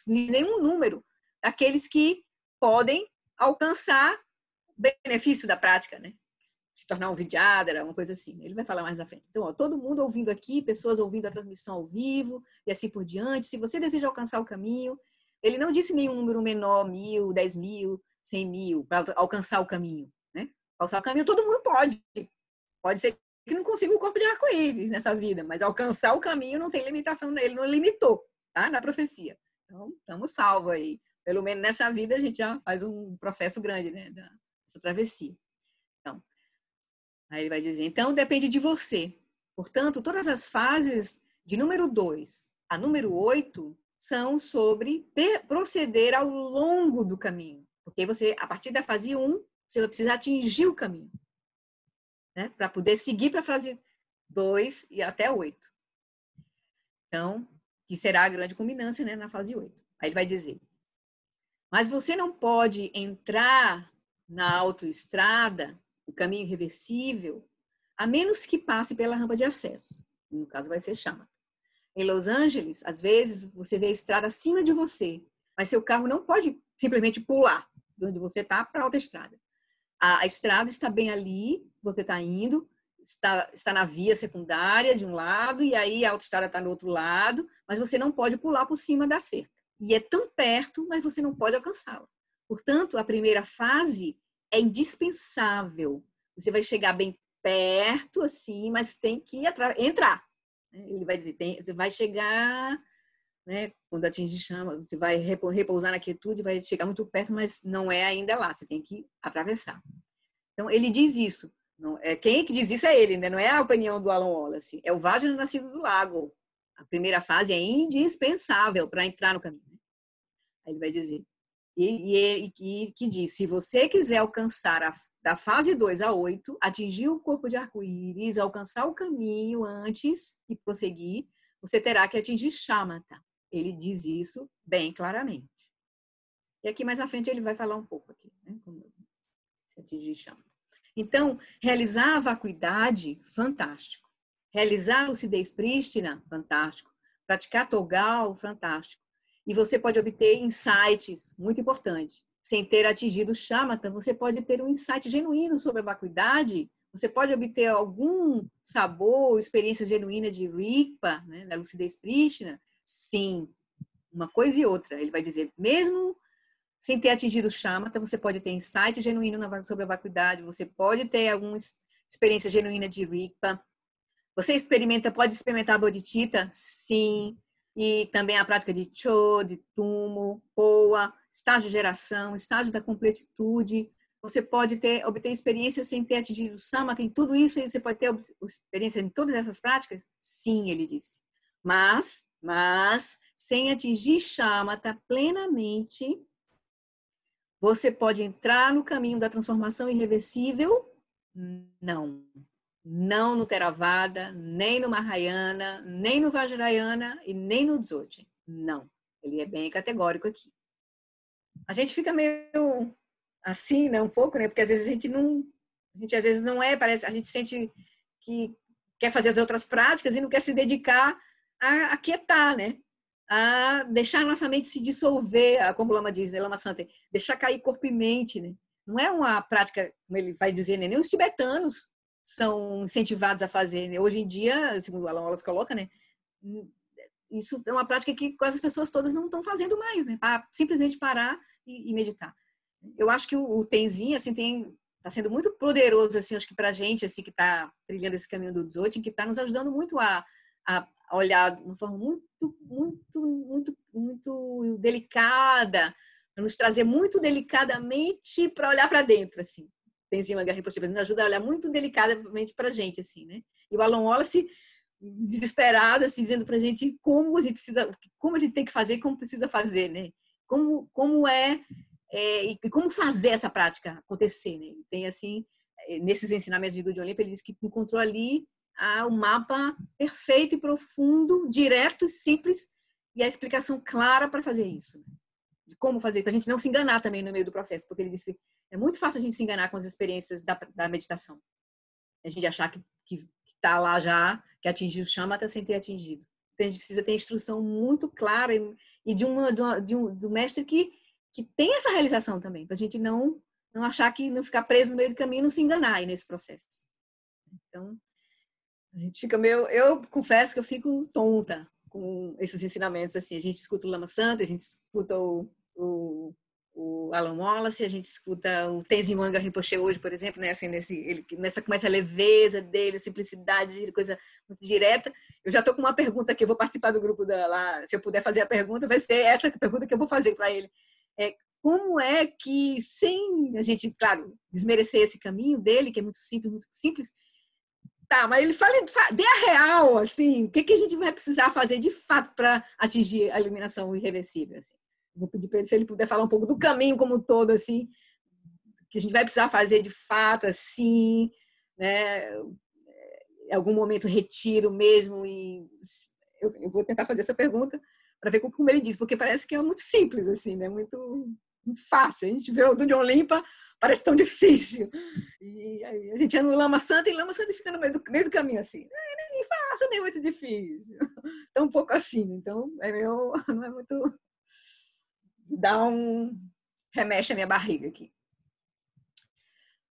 nenhum número daqueles que podem alcançar o benefício da prática, né? Se tornar um vidyadhara, uma coisa assim. Ele vai falar mais na frente. Então, ó, todo mundo ouvindo aqui, pessoas ouvindo a transmissão ao vivo e assim por diante. Se você deseja alcançar o caminho, ele não disse nenhum número menor, 1.000, 10.000, 100.000, para alcançar o caminho. Né? Alcançar o caminho todo mundo pode. Pode ser que não consiga o corpo de arco-íris nessa vida, mas alcançar o caminho não tem limitação nele, não limitou, tá? Na profecia. Então, estamos salvos aí. Pelo menos nessa vida a gente já faz um processo grande, né? Dessa travessia. Então, aí ele vai dizer, então depende de você. Portanto, todas as fases de número 2 a número 8 são sobre proceder ao longo do caminho. Porque você, a partir da fase 1, você vai precisar atingir o caminho. Né? Para poder seguir para a fase 2 e até 8. Então, que será a grande culminância, né, na fase 8. Aí ele vai dizer, mas você não pode entrar na autoestrada, o caminho irreversível, a menos que passe pela rampa de acesso. No caso, vai ser Shamatha. Em Los Angeles, às vezes, você vê a estrada acima de você, mas seu carro não pode simplesmente pular de onde você está para a autoestrada. A estrada está bem ali, você está indo, está na via secundária de um lado, e aí a autoestrada está no outro lado, mas você não pode pular por cima da cerca. E é tão perto, mas você não pode alcançá-la. Portanto, a primeira fase é indispensável. Você vai chegar bem perto, assim, mas tem que entrar. Ele vai dizer, você vai chegar, né, quando atingir chama, você vai repousar na quietude, vai chegar muito perto, mas não é ainda lá, você tem que atravessar. Então, ele diz isso. Não, quem é que diz isso é ele, né? Não é a opinião do Alan Wallace. É o Vajra nascido do lago. A primeira fase é indispensável para entrar no caminho. Aí ele vai dizer. Que diz, se você quiser alcançar da fase 2 a 8, atingir o corpo de arco-íris, alcançar o caminho antes e prosseguir, você terá que atingir Shamatha. Ele diz isso bem claramente. E aqui mais à frente ele vai falar um pouco aqui, né? Como se atingir Shamatha. Então, realizar a vacuidade, fantástico. Realizar a lucidez prístina, fantástico. Praticar Togal, fantástico. E você pode obter insights, muito importante. Sem ter atingido o Shamatha, você pode ter um insight genuíno sobre a vacuidade, você pode obter algum sabor, experiência genuína de Rigpa, né, da lucidez prístina? Sim, uma coisa e outra. Ele vai dizer, mesmo sem ter atingido o Shamatha, você pode ter insight genuíno sobre a vacuidade, você pode ter alguma experiência genuína de Rigpa. Você pode experimentar a Bodhicitta? Sim. E também a prática de Cho, de Tumo, Poa, estágio de geração, estágio da completitude. Você pode obter experiência sem ter atingido o Shamatha, em tudo isso, você pode ter experiência em todas essas práticas? Sim, ele disse. Mas sem atingir Shamatha plenamente, você pode entrar no caminho da transformação irreversível? Não. Não no Theravada, nem no Mahayana, nem no Vajrayana e nem no Dzogchen. Não. Ele é bem categórico aqui. A gente fica meio assim, né, um pouco, né? Porque às vezes a gente às vezes não parece, a gente sente que quer fazer as outras práticas e não quer se dedicar a aquietar, né? A deixar a nossa mente se dissolver, como o Lama diz, né, Lama Santa, deixar cair corpo e mente, né? Não é uma prática, como ele vai dizer, né? Nem os tibetanos são incentivados a fazer, né? Hoje em dia, segundo o Alan Wallace coloca, né? Isso é uma prática que quase as pessoas todas não estão fazendo mais, né? Simplesmente parar e meditar. Eu acho que o Tenzin, assim, está sendo muito poderoso, assim, acho que para a gente, assim, que está trilhando esse caminho do Dzogchen, que está nos ajudando muito a olhar de uma forma muito delicada, a nos trazer muito delicadamente para olhar para dentro, assim. Tenzin Wangyal Rinpoche nos ajuda a olhar muito delicadamente para a gente, assim, né? E o Alan Wallace, desesperado, assim, dizendo para a gente como a gente tem que fazer, como precisa fazer, né? Como e como fazer essa prática acontecer, né? Tem, assim, nesses ensinamentos de Dudjom Limpa, ele diz que encontrou ali o mapa perfeito e profundo, direto e simples, e a explicação clara para fazer isso. De como fazer, para a gente não se enganar também no meio do processo, porque ele disse, é muito fácil a gente se enganar com as experiências da meditação. A gente achar que está lá já, que atingiu o Shamatha sem ter atingido. Então a gente precisa ter instrução muito clara e do mestre que tem essa realização também, para a gente não achar que não ficar preso no meio do caminho e não se enganar aí nesse processo. Então, a gente fica eu confesso que eu fico tonta com esses ensinamentos, assim, a gente escuta o Lama Santa, a gente escuta o Alan Wallace, a gente escuta o Tenzin Wangyal Rinpoche hoje, por exemplo, né, assim, com essa leveza dele, a simplicidade, coisa muito direta. Eu já estou com uma pergunta aqui, eu vou participar do grupo lá, se eu puder fazer a pergunta, vai ser essa pergunta que eu vou fazer para ele. Como é que, sem a gente, claro, desmerecer esse caminho dele, que é muito simples, tá, mas ele dê a real, assim, o que a gente vai precisar fazer de fato para atingir a iluminação irreversível, assim. Vou pedir para ele, se ele puder falar um pouco do caminho como um todo, assim, que a gente vai precisar fazer de fato, assim, né? Em algum momento retiro mesmo, e eu vou tentar fazer essa pergunta para ver como ele diz, porque parece que é muito simples, assim, né? Muito fácil. A gente vê o Dudjom Limpa, parece tão difícil. E aí a gente anda no Lama Santa, e Lama Santa fica no meio do caminho, assim. nem fácil, nem muito difícil. Tão um pouco assim, então não é muito... Dá um... Remexe a minha barriga aqui.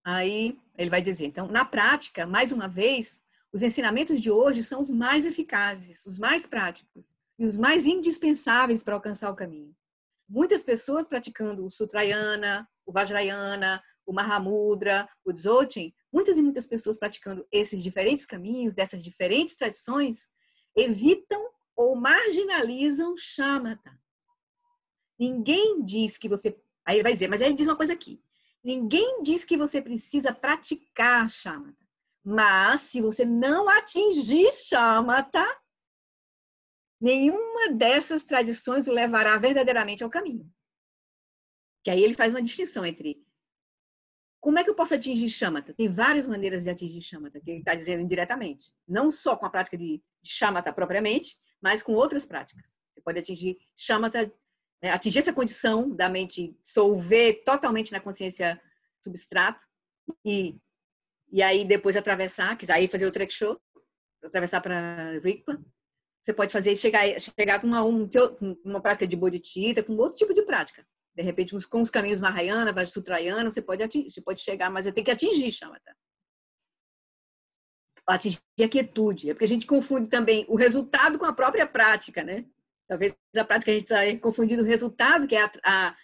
Aí ele vai dizer, então, na prática, mais uma vez, os ensinamentos de hoje são os mais eficazes, os mais práticos e os mais indispensáveis para alcançar o caminho. Muitas pessoas praticando o Sutrayana, o Vajrayana, o Mahamudra, o Dzogchen, muitas e muitas pessoas praticando esses diferentes caminhos, dessas diferentes tradições, evitam ou marginalizam shamatha. Ninguém diz que você... Aí ele vai dizer, mas aí ele diz uma coisa aqui. Ninguém diz que você precisa praticar shamatha. Mas, se você não atingir shamatha, nenhuma dessas tradições o levará verdadeiramente ao caminho. Que aí ele faz uma distinção entre como é que eu posso atingir shamatha? Tem várias maneiras de atingir shamatha, que ele está dizendo indiretamente. Não só com a prática de shamatha propriamente, mas com outras práticas. Você pode atingir shamatha, atingir essa condição da mente dissolver totalmente na consciência substrata e aí depois atravessar, quiser aí fazer o trek show, atravessar para Rigpa. Você pode fazer chegar com uma prática de bodhicitta, com outro tipo de prática. De repente, com os caminhos Mahayana, Vajrayana, você pode chegar, mas você tem que atingir shamatha. Atingir a quietude. É porque a gente confunde também o resultado com a própria prática, né? Talvez a prática a gente está confundindo o resultado, que é a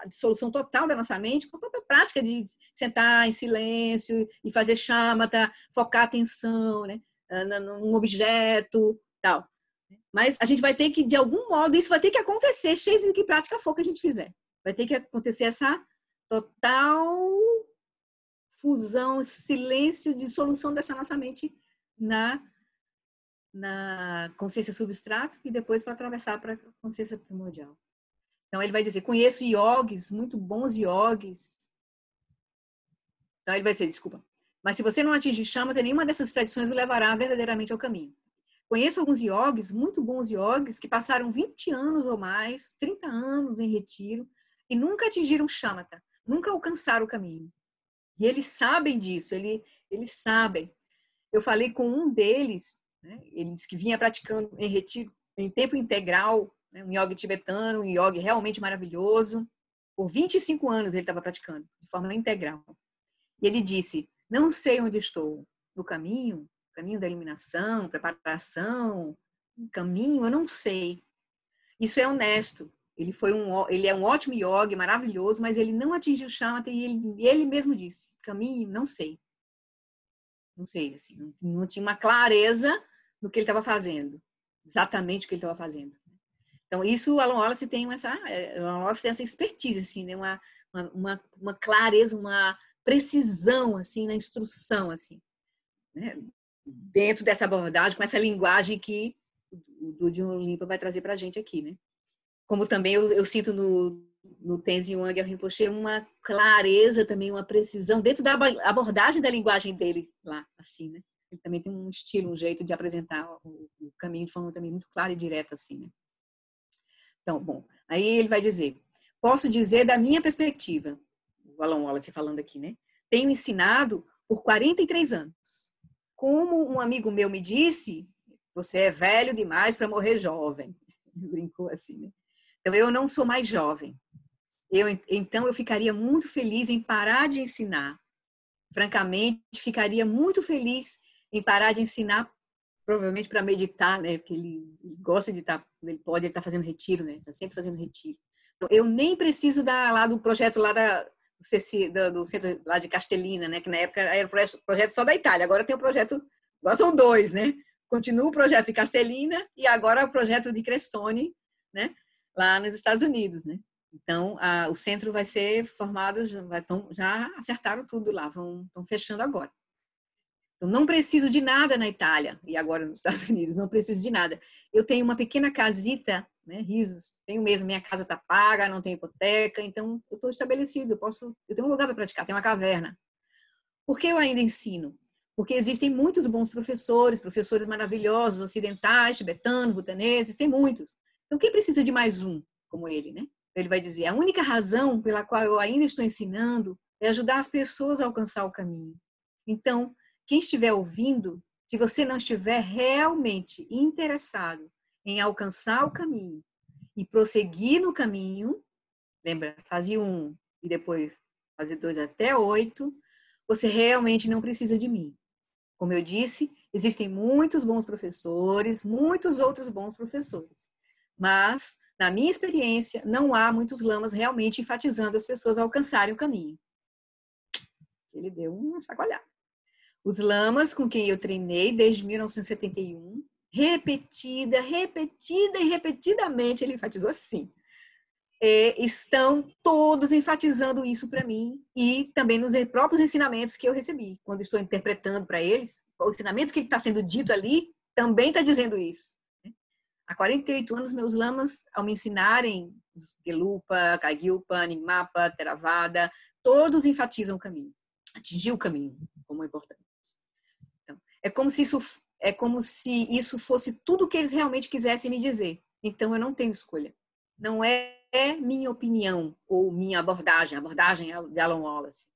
dissolução total da nossa mente, com a própria prática de sentar em silêncio e fazer shamatha, focar a atenção, né? Num objeto, tal. Mas a gente vai ter que, de algum modo, isso vai ter que acontecer, seja de que prática for que a gente fizer. Vai ter que acontecer essa total fusão, silêncio, dissolução dessa nossa mente na consciência substrata e depois para atravessar para a consciência primordial. Então ele vai dizer, conheço yogis, muito bons yogis. Então ele vai dizer, desculpa, mas se você não atingir shamatha, nenhuma dessas tradições o levará verdadeiramente ao caminho. Conheço alguns yogis, muito bons yogis, que passaram 20 anos ou mais, 30 anos em retiro e nunca atingiram shamatha, nunca alcançaram o caminho. E eles sabem disso, eles sabem. Eu falei com um deles, né, eles que vinha praticando em retiro, em tempo integral, né, um yogi tibetano, um yogi realmente maravilhoso. Por 25 anos ele estava praticando, de forma integral. E ele disse, não sei onde estou, no caminho da eliminação, preparação, caminho, eu não sei. Isso é honesto. Ele é um ótimo yogi, maravilhoso, mas ele não atingiu o shamatha e ele mesmo disse, caminho, não sei. Não sei, assim, não tinha uma clareza no que ele estava fazendo, exatamente o que ele estava fazendo. Então, isso o Alan Wallace tem essa expertise, assim, né? uma clareza, uma precisão, assim, na instrução, assim, né? Dentro dessa abordagem, com essa linguagem que o John Limpa vai trazer para a gente aqui, né? Como também eu sinto no Tenzin Wangyal Rinpoche uma clareza também, uma precisão dentro da abordagem da linguagem dele lá, assim, né? Ele também tem um estilo, um jeito de apresentar o caminho de forma também muito clara e direta, assim, né? Então, bom, aí ele vai dizer, posso dizer da minha perspectiva, o Alan Wallace falando aqui, né? Tenho ensinado por 43 anos. Como um amigo meu me disse, você é velho demais para morrer jovem. Ele brincou assim, né? Então, eu não sou mais jovem. Então, eu ficaria muito feliz em parar de ensinar. Francamente, ficaria muito feliz em parar de ensinar, provavelmente para meditar, né? Porque ele gosta de estar, ele estar fazendo retiro, né? Está sempre fazendo retiro. Então, eu nem preciso lá do projeto lá do centro lá de Castelina, né? Que na época era o projeto só da Itália. Agora tem o projeto, agora são dois, né? Continua o projeto de Castelina e agora o projeto de Crestone, né? Lá nos Estados Unidos, né? Então, o centro vai ser formado, já acertaram tudo lá, estão fechando agora. Eu não preciso de nada na Itália e agora nos Estados Unidos, não preciso de nada. Eu tenho uma pequena casita, né, risos, tenho mesmo, minha casa está paga, não tenho hipoteca, então eu estou estabelecido, eu tenho um lugar para praticar, tenho uma caverna. Por que eu ainda ensino? Porque existem muitos bons professores maravilhosos, ocidentais, tibetanos, butaneses, tem muitos. Então, quem precisa de mais um como ele, né? Ele vai dizer, a única razão pela qual eu ainda estou ensinando é ajudar as pessoas a alcançar o caminho. Então, quem estiver ouvindo, Se você não estiver realmente interessado em alcançar o caminho e prosseguir no caminho, lembra, fazia 1 e depois fazer 2 até 8, você realmente não precisa de mim. Como eu disse, existem muitos bons professores, muitos outros bons professores. Mas, na minha experiência, não há muitos lamas realmente enfatizando as pessoas a alcançarem o caminho. Ele deu uma chacoalhada. Os lamas com quem eu treinei desde 1971, repetida e repetidamente, ele enfatizou assim, estão todos enfatizando isso para mim e também nos próprios ensinamentos que eu recebi. Quando estou interpretando para eles, o ensinamento que está sendo dito ali também está dizendo isso. Há 48 anos, meus lamas, ao me ensinarem Gelupa, Kagyupa, Nimapa, Theravada, todos enfatizam o caminho. Atingir o caminho, como é importante. Então, é como se isso fosse tudo o que eles realmente quisessem me dizer. Então, eu não tenho escolha. Não é minha opinião ou minha abordagem, a abordagem de Alan Wallace.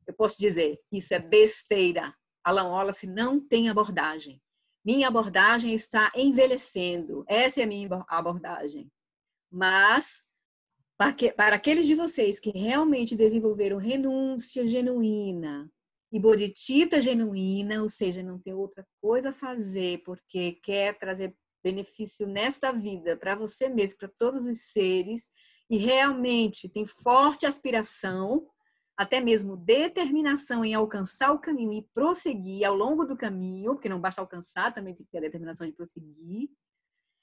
Eu posso dizer, isso é besteira. Alan Wallace não tem abordagem. Minha abordagem está envelhecendo. Essa é a minha abordagem. Mas, para aqueles de vocês que realmente desenvolveram renúncia genuína e bodhicitta genuína, ou seja, não tem outra coisa a fazer porque quer trazer benefício nesta vida para você mesmo, para todos os seres, e realmente tem forte aspiração, até mesmo determinação em alcançar o caminho e prosseguir ao longo do caminho, porque não basta alcançar, também tem que ter a determinação de prosseguir.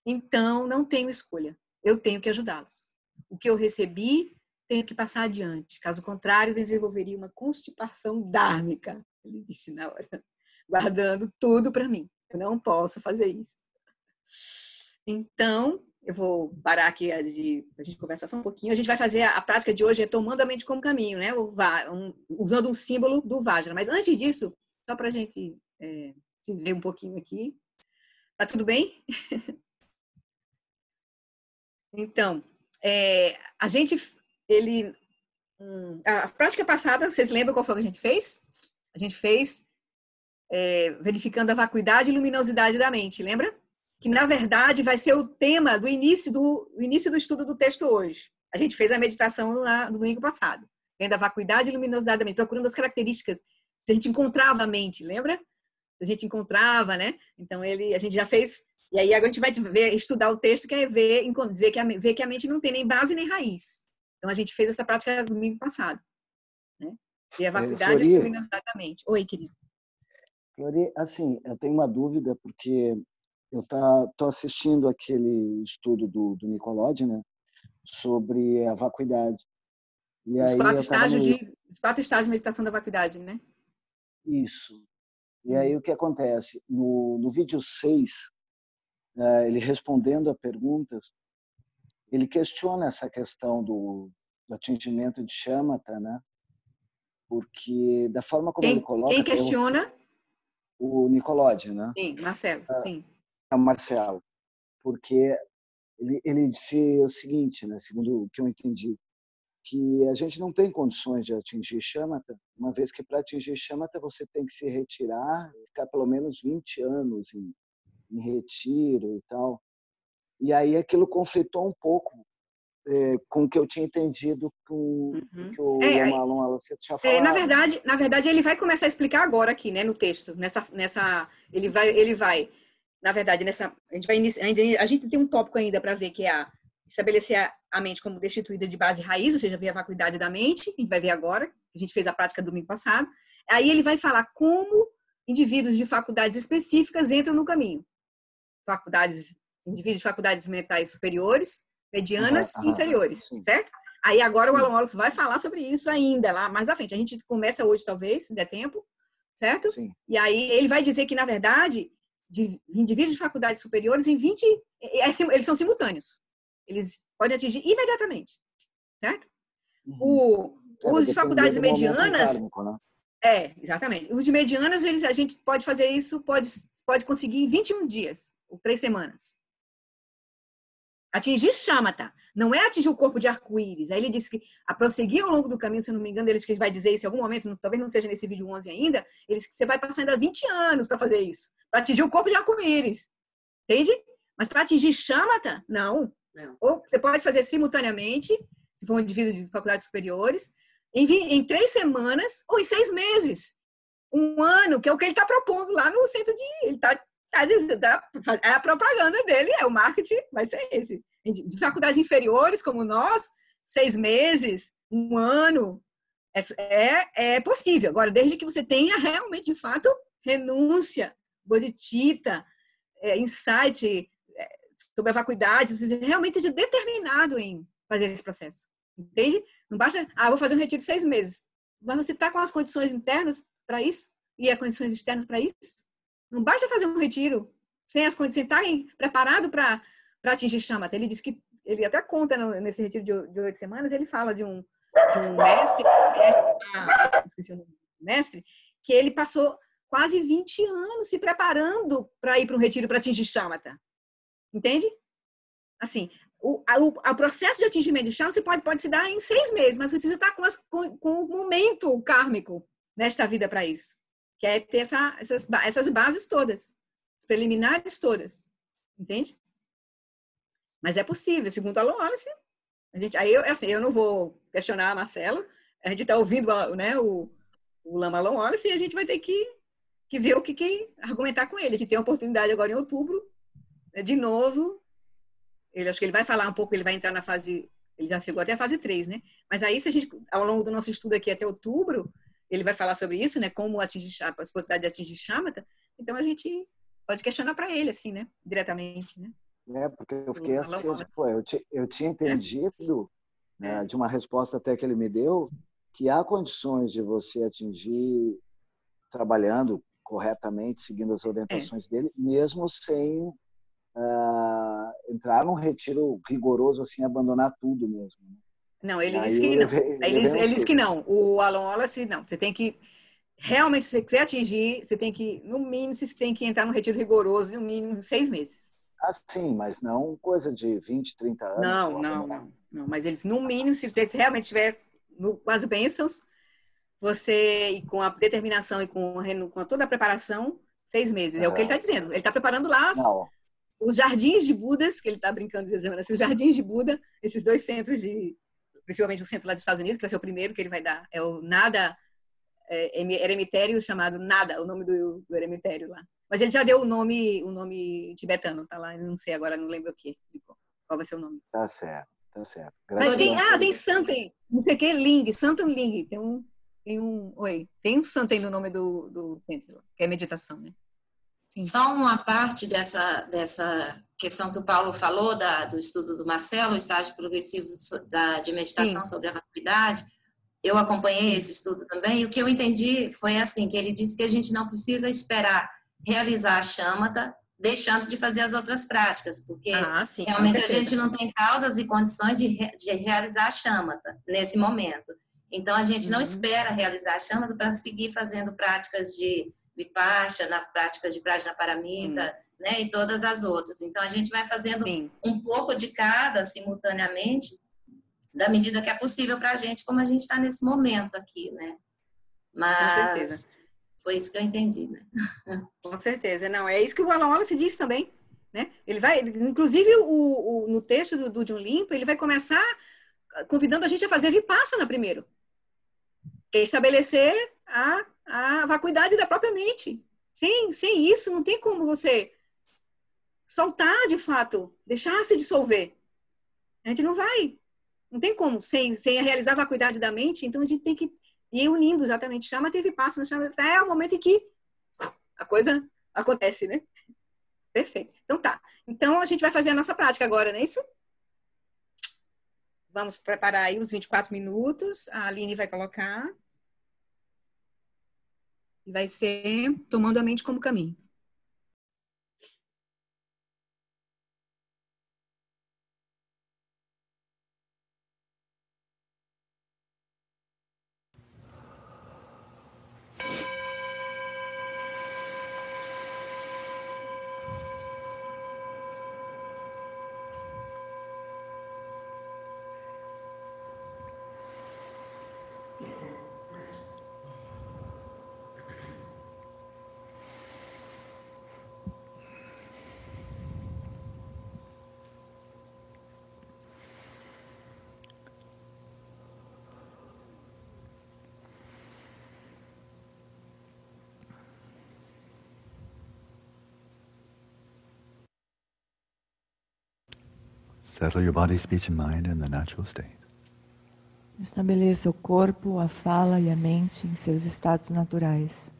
Então, não tenho escolha. Eu tenho que ajudá-los. O que eu recebi, tenho que passar adiante. Caso contrário, desenvolveria uma constipação dármica, ele disse na hora, guardando tudo para mim. Eu não posso fazer isso. Então, eu vou parar aqui a gente conversar só um pouquinho. A gente vai fazer a prática de hoje, tomando a mente como caminho, né? Usando um símbolo do Vajra. Mas antes disso, só para a gente se ver um pouquinho aqui. Tá tudo bem? Então, a prática passada, vocês lembram qual foi que a gente fez? A gente fez verificando a vacuidade e luminosidade da mente, lembra? Que, na verdade, vai ser o tema do início do estudo do texto hoje. A gente fez a meditação no domingo passado, vendo a vacuidade e luminosidade da mente, procurando as características. Se a gente encontrava a mente, lembra? Se a gente encontrava, né? Então, a gente já fez. E aí, agora a gente vai estudar o texto, que é ver que a mente não tem nem base nem raiz. Então, a gente fez essa prática no domingo passado. Né? Ver a vacuidade e a luminosidade da mente. Oi, querido. Flori, assim, eu tenho uma dúvida, porque eu tô assistindo aquele estudo do Nicolodi, né, sobre a vacuidade. E Os aí 4 estágios de meditação da vacuidade, né? Isso. E aí o que acontece? No vídeo 6, ele respondendo a perguntas, ele questiona essa questão do atingimento de shamatha, né? Porque da forma como ele coloca... Quem questiona? O Nicolodi, né? Sim, Marcelo, sim. É o Marcelo. Porque ele disse o seguinte, né, segundo o que eu entendi, que a gente não tem condições de atingir shamatha, uma vez que para atingir shamatha você tem que se retirar, ficar pelo menos 20 anos em retiro e tal. E aí aquilo conflitou um pouco com o que eu tinha entendido com que o Lama Alam Wallace tinha falado. Na verdade, ele vai começar a explicar agora aqui, né, no texto, ele vai, na verdade, a gente tem um tópico ainda para ver, que é estabelecer a mente como destituída de base e raiz, ou seja, ver a vacuidade da mente, a gente vai ver agora, a gente fez a prática domingo passado. Aí ele vai falar como indivíduos de faculdades específicas entram no caminho. Indivíduos de faculdades mentais superiores, medianas e inferiores, sim. Certo? Aí agora sim. O Alan Wallace vai falar sobre isso ainda, lá mais à frente. A gente começa hoje, talvez, se der tempo, certo? Sim. E aí ele vai dizer que, na verdade, de indivíduos de faculdades superiores, eles são simultâneos. Eles podem atingir imediatamente, certo? Os de faculdades medianas... Kármico, né? Exatamente. Os de medianas, a gente pode fazer isso, pode conseguir em 21 dias, ou 3 semanas. Atingir shamatha. Não é atingir o corpo de arco-íris. Aí ele disse que a prosseguir ao longo do caminho, se eu não me engano, ele vai dizer isso em algum momento, talvez não seja nesse vídeo 11 ainda, ele disse que você vai passar ainda 20 anos para fazer isso, para atingir o corpo de arco-íris. Entende? Mas para atingir shamatha, não. Ou você pode fazer simultaneamente, se for um indivíduo de faculdades superiores, em 3 semanas ou em 6 meses. Um ano, que é o que ele está propondo lá no centro de... Ele está dizendo, é a propaganda dele, o marketing vai ser esse. De faculdades inferiores, como nós, 6 meses, um ano, é possível. Agora, desde que você tenha realmente, de fato, renúncia, bodhicitta, insight sobre a vacuidade, você realmente esteja determinado em fazer esse processo. Entende? Não basta, vou fazer um retiro de 6 meses. Mas você está com as condições internas para isso? E as condições externas para isso? Não basta fazer um retiro sem as condições, sem estar preparado para atingir shamatha. Ele diz que, ele até conta nesse retiro de 8 semanas, ele fala de um mestre, esqueci o nome, mestre, que ele passou quase 20 anos se preparando para ir para um retiro para atingir shamatha. Entende? Assim, o processo de atingimento de shamatha pode se dar em 6 meses, mas você precisa estar com o momento kármico nesta vida para isso. Que é ter essas bases todas, as preliminares todas. Entende? Mas é possível, segundo a Wallace. Eu não vou questionar a Marcelo, a gente está ouvindo o Lama Wallace e a gente vai ter que ver o que argumentar com ele. A gente tem a oportunidade agora em outubro, de novo. Acho que ele vai falar um pouco, ele vai entrar na fase, ele já chegou até a fase 3, né? Mas aí, se a gente, ao longo do nosso estudo aqui até outubro, ele vai falar sobre isso, né? Como atingir a possibilidade de atingir shamatha. Então, a gente pode questionar para ele, assim, né? Diretamente, né? Porque eu fiquei assim, eu tinha entendido, né, de uma resposta até que ele me deu, que há condições de você atingir trabalhando corretamente, seguindo as orientações dele, mesmo sem entrar num retiro rigoroso, assim, abandonar tudo mesmo. Não, ele disse que não. Ele disse que não. O Alan Wallace, não. Você tem que, realmente, se você quiser atingir, você tem que, no mínimo, você tem que entrar num retiro rigoroso, no mínimo, 6 meses. Sim, mas não coisa de 20, 30 anos. Não. Mas eles, no mínimo, se você realmente tiver com as bênçãos, você, e com a determinação e com toda a preparação, 6 meses. É o que ele está dizendo. Ele está preparando lá os jardins de Budas, que ele está brincando de dizer assim, os jardins de Buda, esses 2 centros principalmente o centro lá dos Estados Unidos, que vai ser o primeiro que ele vai dar. É o Nada eremitério chamado Nada, o nome do eremitério lá. Mas ele já deu o nome tibetano, tá lá, eu não sei agora, não lembro o que, qual vai ser o nome. Tá certo. Mas tem Santen, não sei o que, Ling, Santen Ling, tem um Santen no nome do centro, que é meditação, né? Sim. Só uma parte dessa questão que o Paulo falou, do estudo do Marcelo, o estágio progressivo de meditação sobre a vacuidade. Eu acompanhei esse estudo também, e o que eu entendi foi assim, que ele disse que a gente não precisa esperar realizar a shamatha, deixando de fazer as outras práticas, porque realmente a gente não tem causas e condições de realizar a shamatha nesse momento. Então, a gente não espera realizar a shamatha para seguir fazendo práticas de Vipassana, práticas de Prajnaparamita, né, e todas as outras. Então, a gente vai fazendo um pouco de cada simultaneamente, da medida que é possível para a gente, como a gente está nesse momento aqui, né? Mas com certeza. Foi isso que eu entendi, né? Com certeza. Não, é isso que o Alan Wallace disse também, né? Ele vai, inclusive, no texto do Jun Limpo, ele vai começar convidando a gente a fazer Vipassana primeiro. Que é estabelecer a vacuidade da própria mente. Sem isso, não tem como você soltar, de fato, deixar se dissolver. A gente não vai. Não tem como, sem realizar a vacuidade da mente, então a gente tem que ir unindo exatamente. Chama teve passo, até o momento em que a coisa acontece, né? Perfeito. Então tá. Então a gente vai fazer a nossa prática agora, não é isso? Vamos preparar aí os 24 minutos. A Aline vai colocar. E vai ser tomando a mente como caminho. Settle your body, speech and mind in the natural state. Estabeleça o corpo, a fala e a mente em seus estados naturais.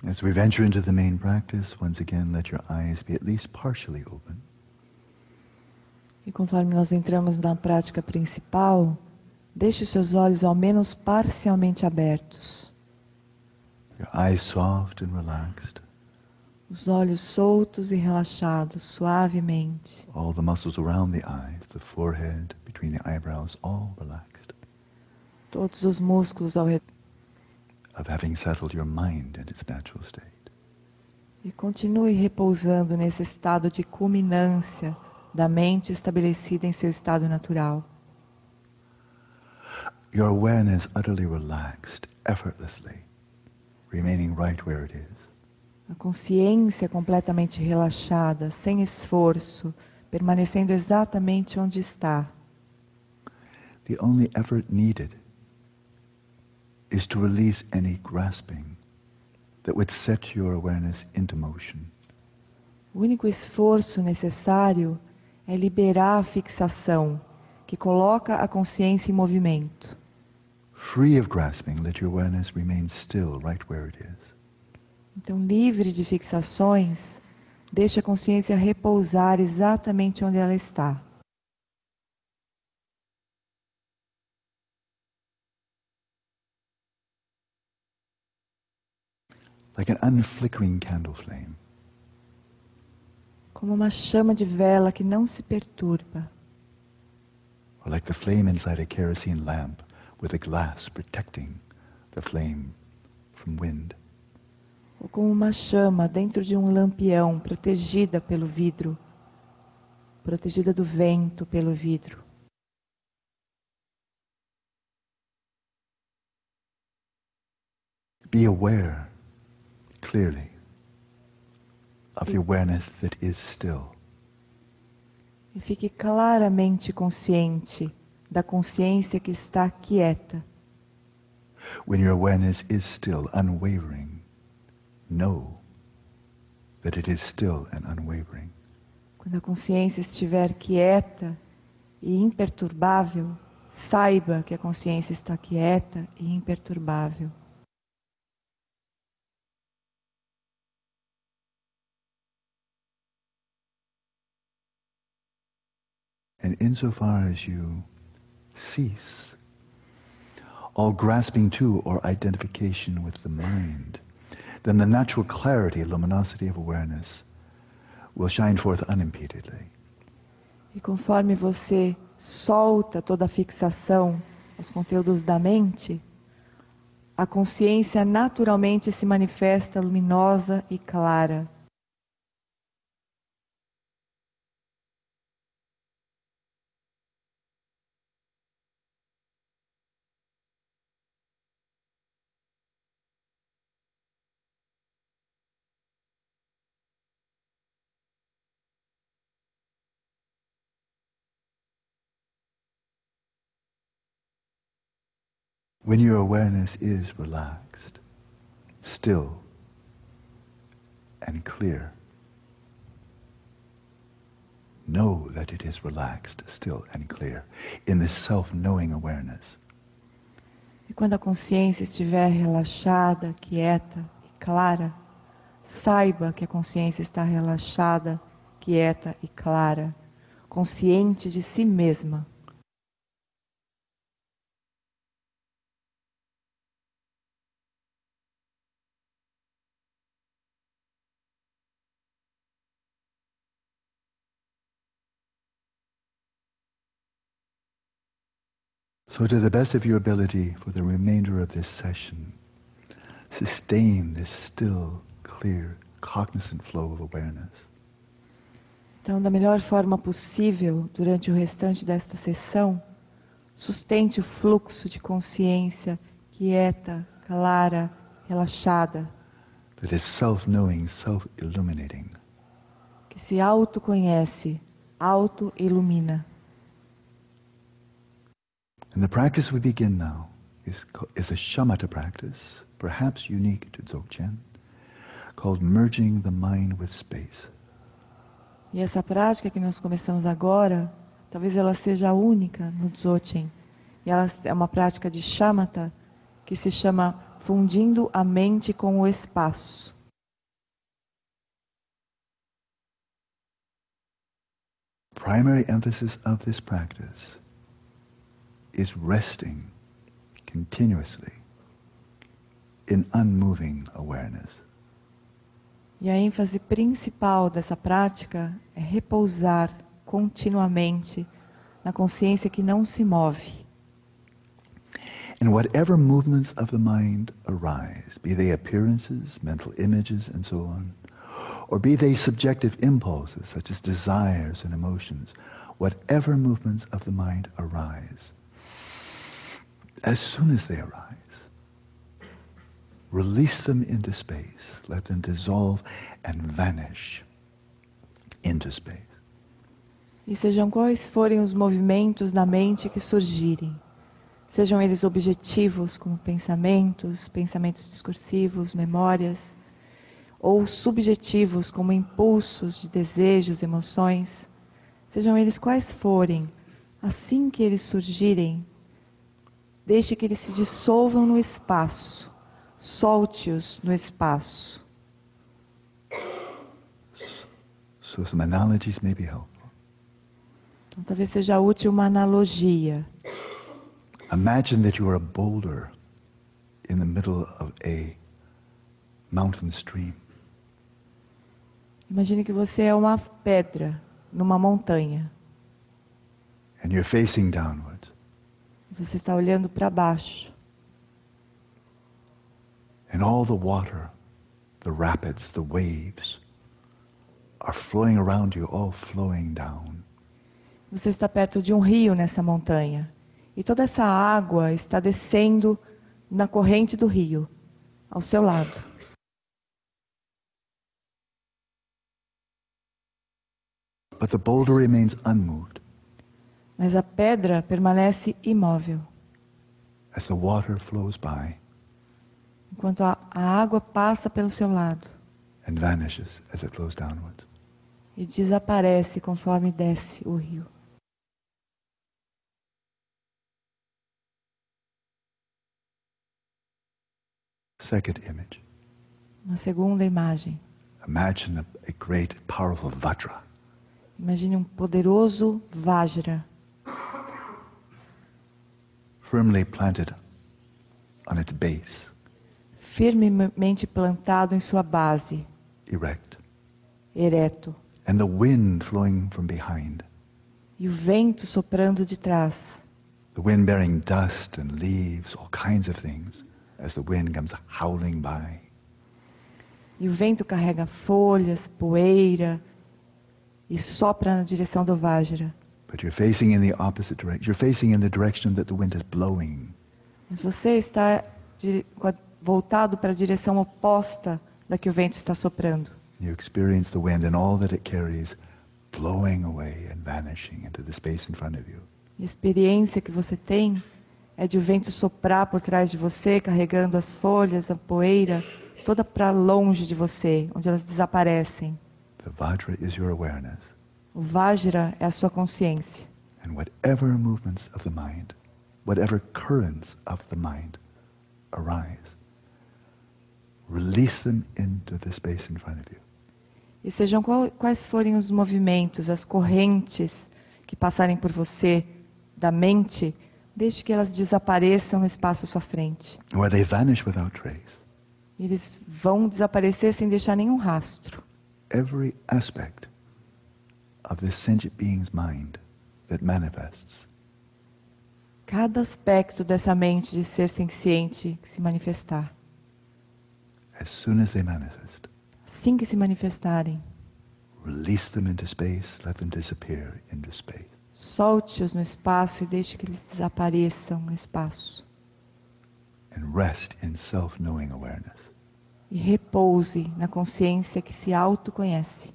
As we venture into the main practice, once again, let your eyes be at least partially open. E conforme nós entramos na prática principal, deixe os seus olhos ao menos parcialmente abertos. Your eyes soft and relaxed. Os olhos soltos e relaxados, suavemente. All the muscles around the eyes, the forehead, between the eyebrows, all relaxed. Todos os músculos ao redor. Of having settled your mind in its natural state. E continue repousando nesse estado de culminância da mente estabelecida em seu estado natural. Your awareness utterly relaxed, effortlessly, remaining right where it is. A consciência completamente relaxada, sem esforço, permanecendo exatamente onde está. The only effort needed is to release any grasping that would set your awareness into motion. O único esforço necessário é liberar a fixação que coloca a consciência em movimento. Free of grasping, let your awareness remain still right where it is. Então, livre de fixações, deixe a consciência repousar exatamente onde ela está. Like an unflickering candle flame. Como uma chama de vela que não se perturba. Or like the flame inside a kerosene lamp with a glass protecting the flame from wind. Ou como uma chama dentro de um lampião protegida pelo vidro, protegida do vento pelo vidro. Be aware clearly of the awareness that is still. E fique claramente consciente da consciência que está quieta. When your awareness is still, unwavering, know that it is still and unwavering. Quando a consciência estiver quieta e imperturbável, saiba que a consciência está quieta e imperturbável. And insofar as you cease all grasping to or identification with the mind, then the natural clarity, luminosity of awareness will shine forth unimpededly. E conforme você solta toda a fixação aos conteúdos da mente, a consciência naturalmente se manifesta luminosa e clara. When your awareness is relaxed, still, and clear, know that it is relaxed, still, and clear in this self-knowing awareness. E quando a consciência estiver relaxada, quieta e clara, saiba que a consciência está relaxada, quieta e clara, consciente de si mesma. So to the best of your ability for the remainder of this session, sustain this still, clear, cognizant flow of awareness. Então, da melhor forma possível, durante o restante desta sessão, sustente o fluxo de consciência quieta, clara, relaxada, That is self-knowing, self-illuminating. que se autoconhece, auto-ilumina. And the practice we begin now is a shamatha practice, perhaps unique to Dzogchen, called merging the mind with space. E essa prática que nós começamos agora, talvez ela seja a única no Dzogchen. E ela é uma prática de shamatha que se chama fundindo a mente com o espaço. Primary emphasis of this practice is resting continuously in unmoving awareness. E a ênfase principal dessa prática é repousar continuamente na consciência que não se move. And whatever movements of the mind arise, be they appearances, mental images, and so on, or be they subjective impulses such as desires and emotions, whatever movements of the mind arise, as soon as they arise, release them into space, let them dissolve and vanish into space. E sejam quais forem os movimentos na mente que surgirem, sejam eles objetivos como pensamentos, pensamentos discursivos, memórias, ou subjetivos como impulsos de desejos, emoções, sejam eles quais forem, assim que eles surgirem, deixe que eles se dissolvam no espaço, solte-os no espaço. So some analogies may be helpful. Então, talvez seja útil uma analogia. Imagine that you are a boulder in the middle of a mountain stream. Imagine que você é uma pedra numa montanha. And you're facing downwards. Você está olhando para baixo. And all the water, the rapids, the waves are flowing around you, all flowing down. Você está perto de um rio nessa montanha. E toda essa água está descendo na corrente do rio, ao seu lado. But the boulder remains unmoved Mas a pedra permanece imóvel. as the water flows by. enquanto a água passa pelo seu lado and vanishes as it flows downwards. e desaparece conforme desce o rio. Second image. Uma segunda imagem. Imagine a great, powerful Vajra. Imagine um poderoso Vajra, Firmly planted on its base, firmemente plantado em sua base, erect, ereto, and the wind flowing from behind. e o vento soprando de trás. The wind bearing dust and leaves, all kinds of things, as the wind comes howling by. E o vento carrega folhas, poeira e sopra na direção do Vajra. But you're facing in the opposite direction. You're facing in the direction that the wind is blowing. Mas você está voltado para a direção oposta da que o vento está soprando. You experience the wind and all that it carries blowing away and vanishing into the space in front of you. A experiência que você tem é de o vento soprar por trás de você, carregando as folhas, a poeira, toda para longe de você, onde elas desaparecem. The Vajra is your awareness. O Vajra é a sua consciência. And whatever movements of the mind, whatever currents of the mind arise, release them into the space in front of you. E sejam quais forem os movimentos, as correntes que passarem por você da mente, deixe que elas desapareçam no espaço à sua frente. Where they vanish without trace. Eles vão desaparecer sem deixar nenhum rastro. Every aspect of this sentient being's mind that manifests Cada aspecto dessa mente de ser senciente que se manifestar. as soon as they manifest, Assim que se manifestarem, release them into space, let them disappear into space. solte-os no espaço e deixe que eles desapareçam no espaço. And rest in self-knowing awareness. E repouse na consciência que se autoconhece.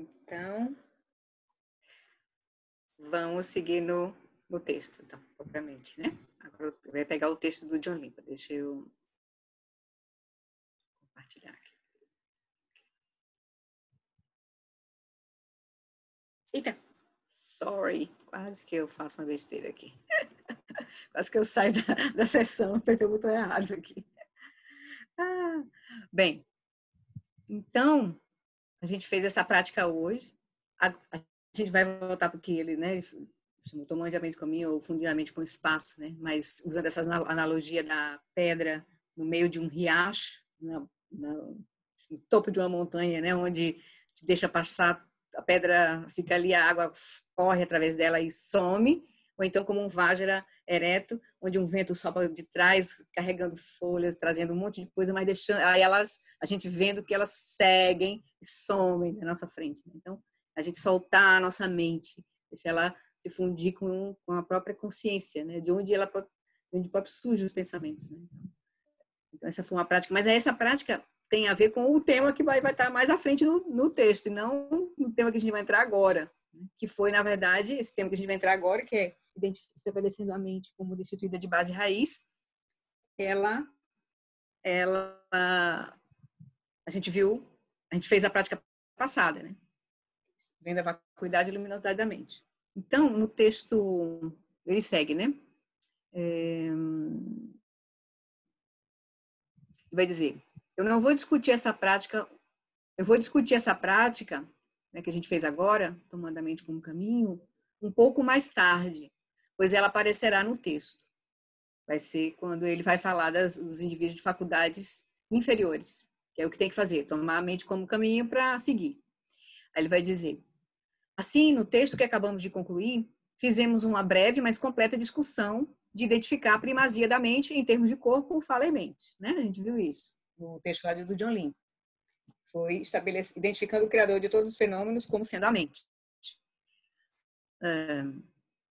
Então, vamos seguir no texto, então, propriamente, né? Agora eu vou pegar o texto do John Limpa. Deixa eu compartilhar aqui. Eita! Sorry, quase que eu faço uma besteira aqui. Quase que eu saio da sessão, apertei o botão errado aqui. Bem, então, a gente fez essa prática hoje. A gente vai voltar porque ele, né, tomou diamante com a minha ou fundidamente com o espaço, né? Mas usando essa analogia da pedra no meio de um riacho, no topo de uma montanha, né? Onde se deixa passar, a pedra fica ali, a água corre através dela e some, ou então como um vágera ereto, onde um vento sopra de trás, carregando folhas, trazendo um monte de coisa, mas deixando, aí a gente vendo que elas seguem e somem na nossa frente. Então, a gente soltar a nossa mente, deixar ela se fundir com a própria consciência, né? De onde próprio surgem os pensamentos, né? Então, essa foi uma prática, mas essa prática tem a ver com o tema que vai estar mais à frente no texto, e não no tema que a gente vai entrar agora, né? Que foi, na verdade, esse tema que a gente vai entrar agora, que é estabelecendo a mente como destituída de base e raiz. A gente fez a prática passada, né? Vendo a vacuidade e luminosidade da mente. Então, no texto, ele segue, né? Vai dizer, eu não vou discutir essa prática, eu vou discutir essa prática, né, que a gente fez agora, tomando a mente como caminho, um pouco mais tarde, pois ela aparecerá no texto. Vai ser quando ele vai falar dos indivíduos de faculdades inferiores, que é o que tem que fazer, tomar a mente como caminho para seguir. Aí ele vai dizer, assim, no texto que acabamos de concluir, fizemos uma breve, mas completa discussão de identificar a primazia da mente em termos de corpo, fala e mente, né? A gente viu isso no texto lá do John Limpa. Foi identificando o criador de todos os fenômenos como sendo a mente.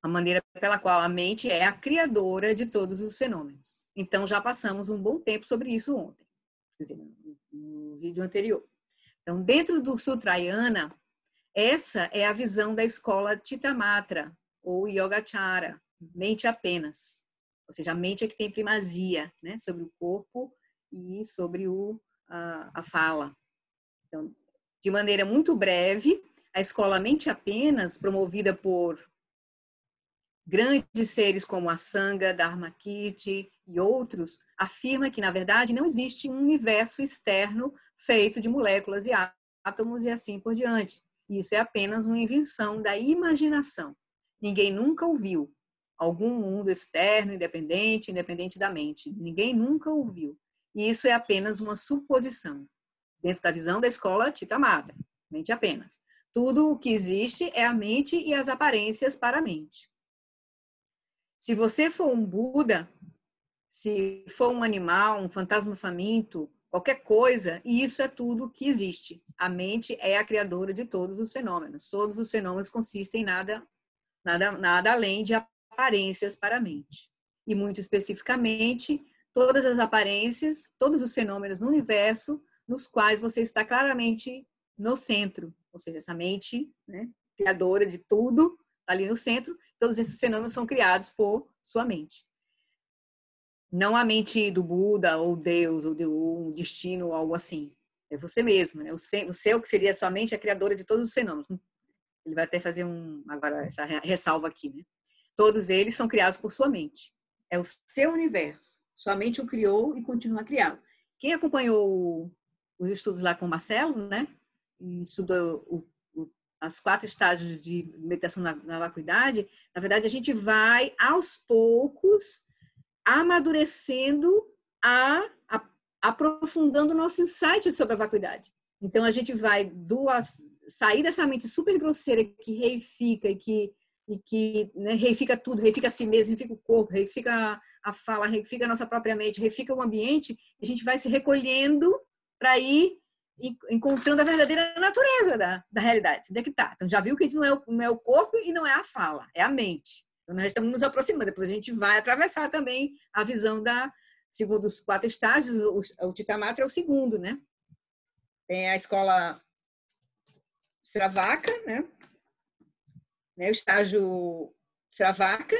A maneira pela qual a mente é a criadora de todos os fenômenos. Então, já passamos um bom tempo sobre isso ontem, quer dizer, no vídeo anterior. Então, dentro do Sutrayana, essa é a visão da escola Chitamatra, ou Yogacara, mente apenas. Ou seja, a mente é que tem primazia, né, sobre o corpo e sobre a fala. Então, de maneira muito breve, a escola mente apenas, promovida por grandes seres como a Sangha, Dharmakirti e outros, afirma que, na verdade, não existe um universo externo feito de moléculas e átomos e assim por diante. Isso é apenas uma invenção da imaginação. Ninguém nunca ouviu algum mundo externo, independente da mente. Ninguém nunca ouviu. E isso é apenas uma suposição, dentro da visão da escola Chitamatra, mente apenas. Tudo o que existe é a mente e as aparências para a mente. Se você for um Buda, se for um animal, um fantasma faminto, qualquer coisa, isso é tudo que existe. A mente é a criadora de todos os fenômenos. Todos os fenômenos consistem em nada além de aparências para a mente. E muito especificamente, todas as aparências, todos os fenômenos no universo, nos quais você está claramente no centro. Ou seja, essa mente, né, criadora de tudo, ali no centro, todos esses fenômenos são criados por sua mente. Não a mente do Buda, ou Deus, ou um destino, ou algo assim. É você mesmo, né? Você, o que seria a sua mente, é a criadora de todos os fenômenos. Ele vai até fazer agora essa ressalva aqui, né? Todos eles são criados por sua mente. É o seu universo. Sua mente o criou e continua a criá-lo. Quem acompanhou os estudos lá com o Marcelo, né? E estudou as 4 estágios de meditação na vacuidade, na verdade, a gente vai, aos poucos, amadurecendo, aprofundando o nosso insight sobre a vacuidade. Então, a gente vai sair dessa mente super grosseira que reifica e que né, reifica tudo, reifica a si mesmo, reifica o corpo, reifica a fala, reifica a nossa própria mente, reifica o ambiente, e a gente vai se recolhendo para ir encontrando a verdadeira natureza da realidade. Onde é que está? Então, já viu que a gente não é o corpo e não é a fala, é a mente. Então, nós estamos nos aproximando. Depois a gente vai atravessar também a visão segundo os 4 estágios, o Chitamatra é o segundo, né? Tem a escola Sravaka, né? O estágio Sravaka,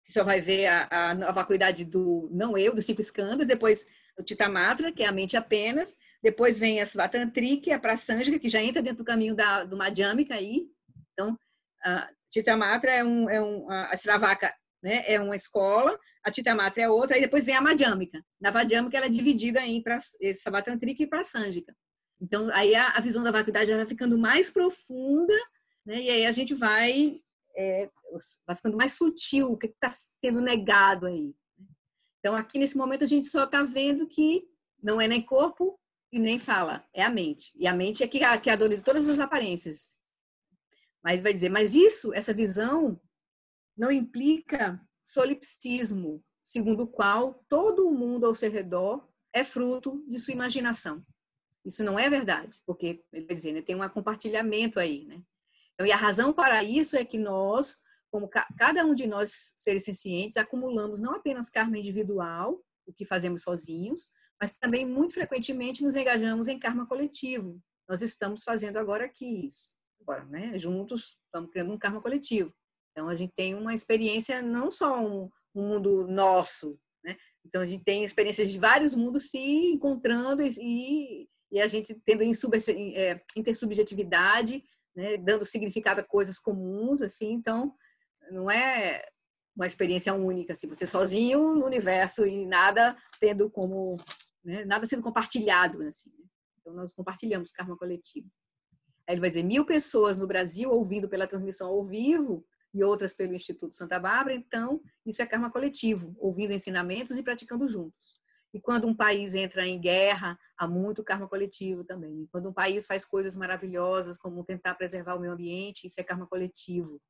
que só vai ver a vacuidade do não eu, dos 5 skandhas, depois o Chitta-matra, que é a mente apenas, depois vem a Svatantrika, que é a Prasangika, que já entra dentro do caminho do Madhyamika aí. Então, a Chitta-matra a Sravaka, né, é uma escola, a Chitta-matra é outra, e depois vem a Madhyamika. Na Madhyamika ela é dividida em Svatantrika e Prasangika. Então, aí a visão da vacuidade vai ficando mais profunda, né, e aí a gente vai ficando mais sutil o que está sendo negado aí. Então, aqui nesse momento, a gente só está vendo que não é nem corpo e nem fala, é a mente. E a mente é que é a dona de todas as aparências. Mas vai dizer, mas essa visão não implica solipsismo, segundo o qual todo o mundo ao seu redor é fruto de sua imaginação. Isso não é verdade, porque, ele vai dizer, né, tem um compartilhamento aí, né? Então, e a razão para isso é que nós, como cada um de nós, seres sencientes, acumulamos não apenas karma individual, o que fazemos sozinhos, mas também, muito frequentemente, nos engajamos em karma coletivo. Nós estamos fazendo agora aqui isso. Agora, né, juntos, estamos criando um karma coletivo. Então, a gente tem uma experiência, não só um mundo nosso, né? Então, a gente tem experiências de vários mundos se encontrando e a gente tendo intersubjetividade, né, dando significado a coisas comuns, assim. Então, não é uma experiência única, assim, você sozinho no universo e nada tendo como, né, nada sendo compartilhado, assim. Então, nós compartilhamos karma coletivo. Aí ele vai dizer, 1.000 pessoas no Brasil ouvindo pela transmissão ao vivo e outras pelo Instituto Santa Bárbara, então, isso é karma coletivo, ouvindo ensinamentos e praticando juntos. E quando um país entra em guerra, há muito karma coletivo também. Quando um país faz coisas maravilhosas, como tentar preservar o meio ambiente, isso é karma coletivo.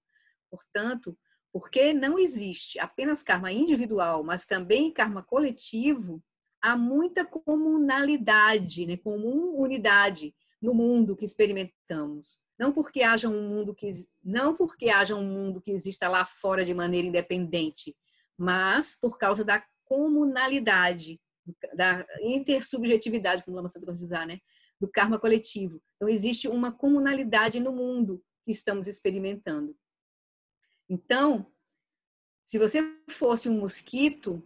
Portanto, porque não existe apenas karma individual, mas também karma coletivo, há muita comunalidade, né, comunidade no mundo que experimentamos. Não porque haja um mundo que exista lá fora de maneira independente, mas por causa da comunalidade, da intersubjetividade, como Lama Santo gosta de usar, né? Do karma coletivo. Então, existe uma comunalidade no mundo que estamos experimentando. Então, se você fosse um mosquito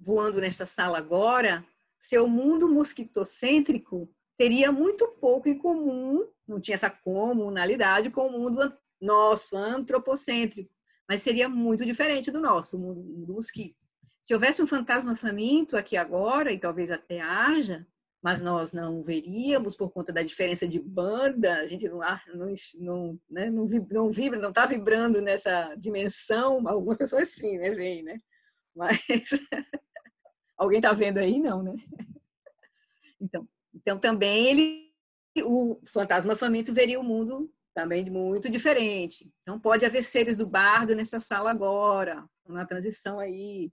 voando nesta sala agora, seu mundo mosquitocêntrico teria muito pouco em comum, não tinha essa comunalidade com o mundo nosso, antropocêntrico, mas seria muito diferente do nosso, o mundo do mosquito. Se houvesse um fantasma faminto aqui agora, e talvez até haja, mas nós não veríamos por conta da diferença de banda, a gente não vibra, não está vibrando nessa dimensão. Algumas pessoas sim, né, veem, né? Mas alguém está vendo aí? Não, né? Então também o fantasma faminto veria o mundo também muito diferente. Então pode haver seres do bardo nessa sala agora, na transição aí.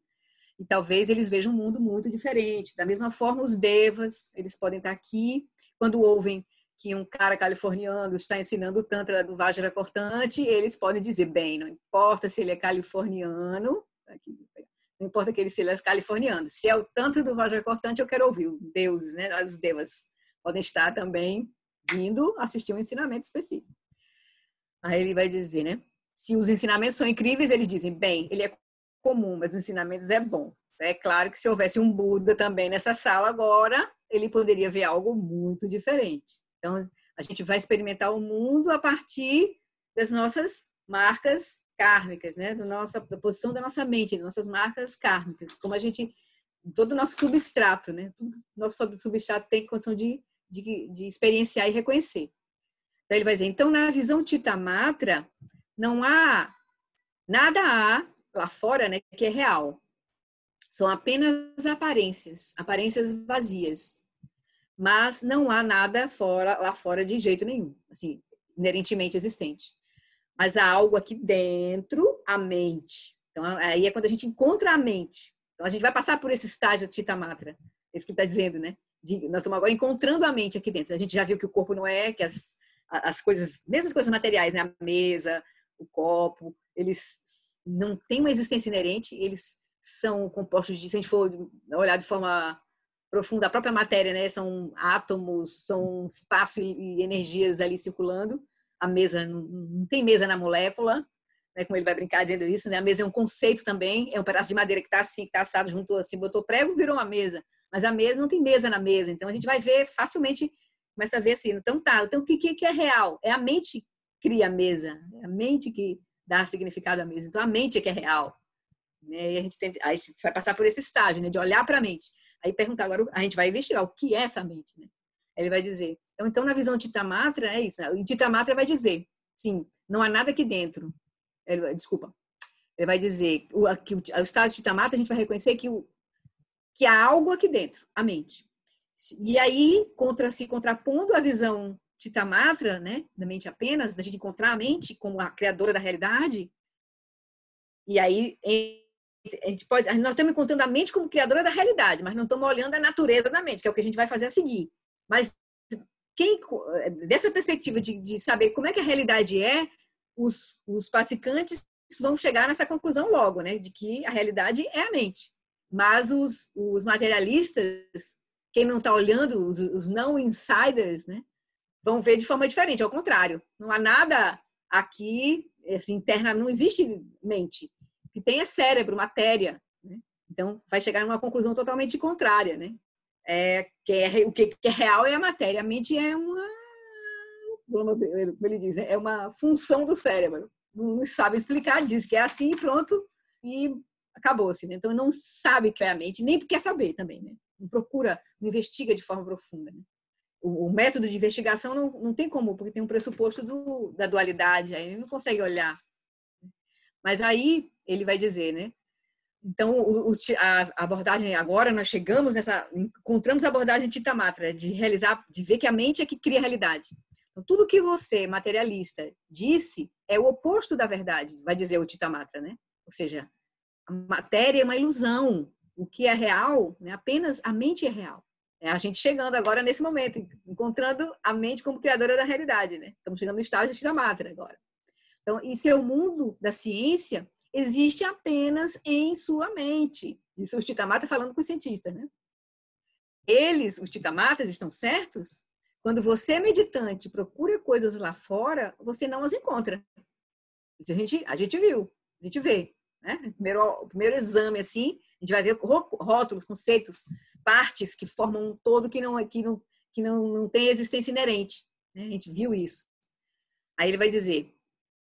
E talvez eles vejam um mundo muito diferente. Da mesma forma, os devas, eles podem estar aqui, quando ouvem que um cara californiano está ensinando o Tantra do Vajra cortante, eles podem dizer, bem, não importa se ele é californiano, não importa que ele seja californiano, se é o Tantra do Vajra cortante, eu quero ouvir. Os deuses, né? Os devas podem estar também vindo assistir um ensinamento específico. Aí ele vai dizer, né? Se os ensinamentos são incríveis, eles dizem, bem, ele é comum, mas os ensinamentos é bom. É claro que se houvesse um Buda também nessa sala agora, ele poderia ver algo muito diferente. Então, a gente vai experimentar o mundo a partir das nossas marcas kármicas, né? Da posição da nossa mente, das nossas marcas kármicas. Como a gente, todo o nosso substrato, né? Todo nosso substrato tem condição de experienciar e reconhecer. Então, ele vai dizer, então, na visão Chitta-matra, não há, nada há lá fora, né, que é real. São apenas aparências vazias. Mas não há nada lá fora de jeito nenhum, assim, inerentemente existente. Mas há algo aqui dentro, a mente. Então, aí é quando a gente encontra a mente. Então, a gente vai passar por esse estágio de Chitta-matra. É isso que ele está dizendo, né? Nós estamos agora encontrando a mente aqui dentro. A gente já viu que o corpo não é, que as coisas, mesmo as coisas materiais, né? A mesa, o copo, eles não têm uma existência inerente, eles são compostos de, se a gente for olhar de forma profunda, a própria matéria, né? São átomos, são espaço e energias ali circulando. A mesa, não tem mesa na molécula, né? Como ele vai brincar dizendo isso, né? A mesa é um conceito também, é um pedaço de madeira que está assim, que está assado junto assim, botou prego, virou uma mesa. Mas a mesa não tem mesa na mesa, então a gente vai ver facilmente, começa a ver assim, então o que é real? É a mente que cria a mesa, é a mente que dá significado à mesa, então a mente é que é real. Né? E aí a gente vai passar por esse estágio, né? De olhar para a mente. Aí perguntar agora, a gente vai investigar o que é essa mente, né? Ele vai dizer, então na visão Chitta-Matra é isso, né? O Chitta-Matra vai dizer, sim, não há nada aqui dentro. Ele vai dizer, o estado de Chitta-Matra a gente vai reconhecer que há algo aqui dentro, a mente. E aí, se contrapondo à visão Chitta-Matra, né, da mente apenas, da gente encontrar a mente como a criadora da realidade, e aí nós estamos encontrando a mente como criadora da realidade, mas não estamos olhando a natureza da mente, que é o que a gente vai fazer a seguir. Mas dessa perspectiva de saber como é que a realidade é, os praticantes vão chegar nessa conclusão logo, né, de que a realidade é a mente. Mas os materialistas, quem não está olhando, os não insiders, né, vão ver de forma diferente, ao contrário. Não há nada aqui, assim, interna, não existe mente. O que tem é cérebro, matéria. Né? Então, vai chegar numa conclusão totalmente contrária. Né? O que é real é a matéria. A mente é como ele diz, né? É uma função do cérebro. Não sabe explicar, diz que é assim e pronto, e acabou-se. Né? Então, não sabe o que é a mente, nem quer saber também. Né? Não procura, não investiga de forma profunda. Né? O método de investigação não tem como, porque tem um pressuposto da dualidade, aí ele não consegue olhar. Mas aí ele vai dizer, né? Então, a abordagem, agora nós encontramos a abordagem Chitta-Matra, de ver que a mente é que cria a realidade. Então, tudo que você, materialista, disse é o oposto da verdade, vai dizer o Chitta-Matra, né? Ou seja, a matéria é uma ilusão. O que é real, né? Apenas a mente é real. É a gente chegando agora nesse momento, encontrando a mente como criadora da realidade, né? Estamos chegando no estágio de Chitta-Matra agora. Então, em seu mundo da ciência, existe apenas em sua mente. Isso o Chitta-Matra falando com os cientistas, né? Os Chitta-Matras, estão certos? Quando você, meditante, procura coisas lá fora, você não as encontra. Isso a gente viu, a gente vê. Né? O primeiro exame, assim, a gente vai ver rótulos, conceitos, partes que formam um todo que não tem existência inerente. Né? A gente viu isso. Aí ele vai dizer,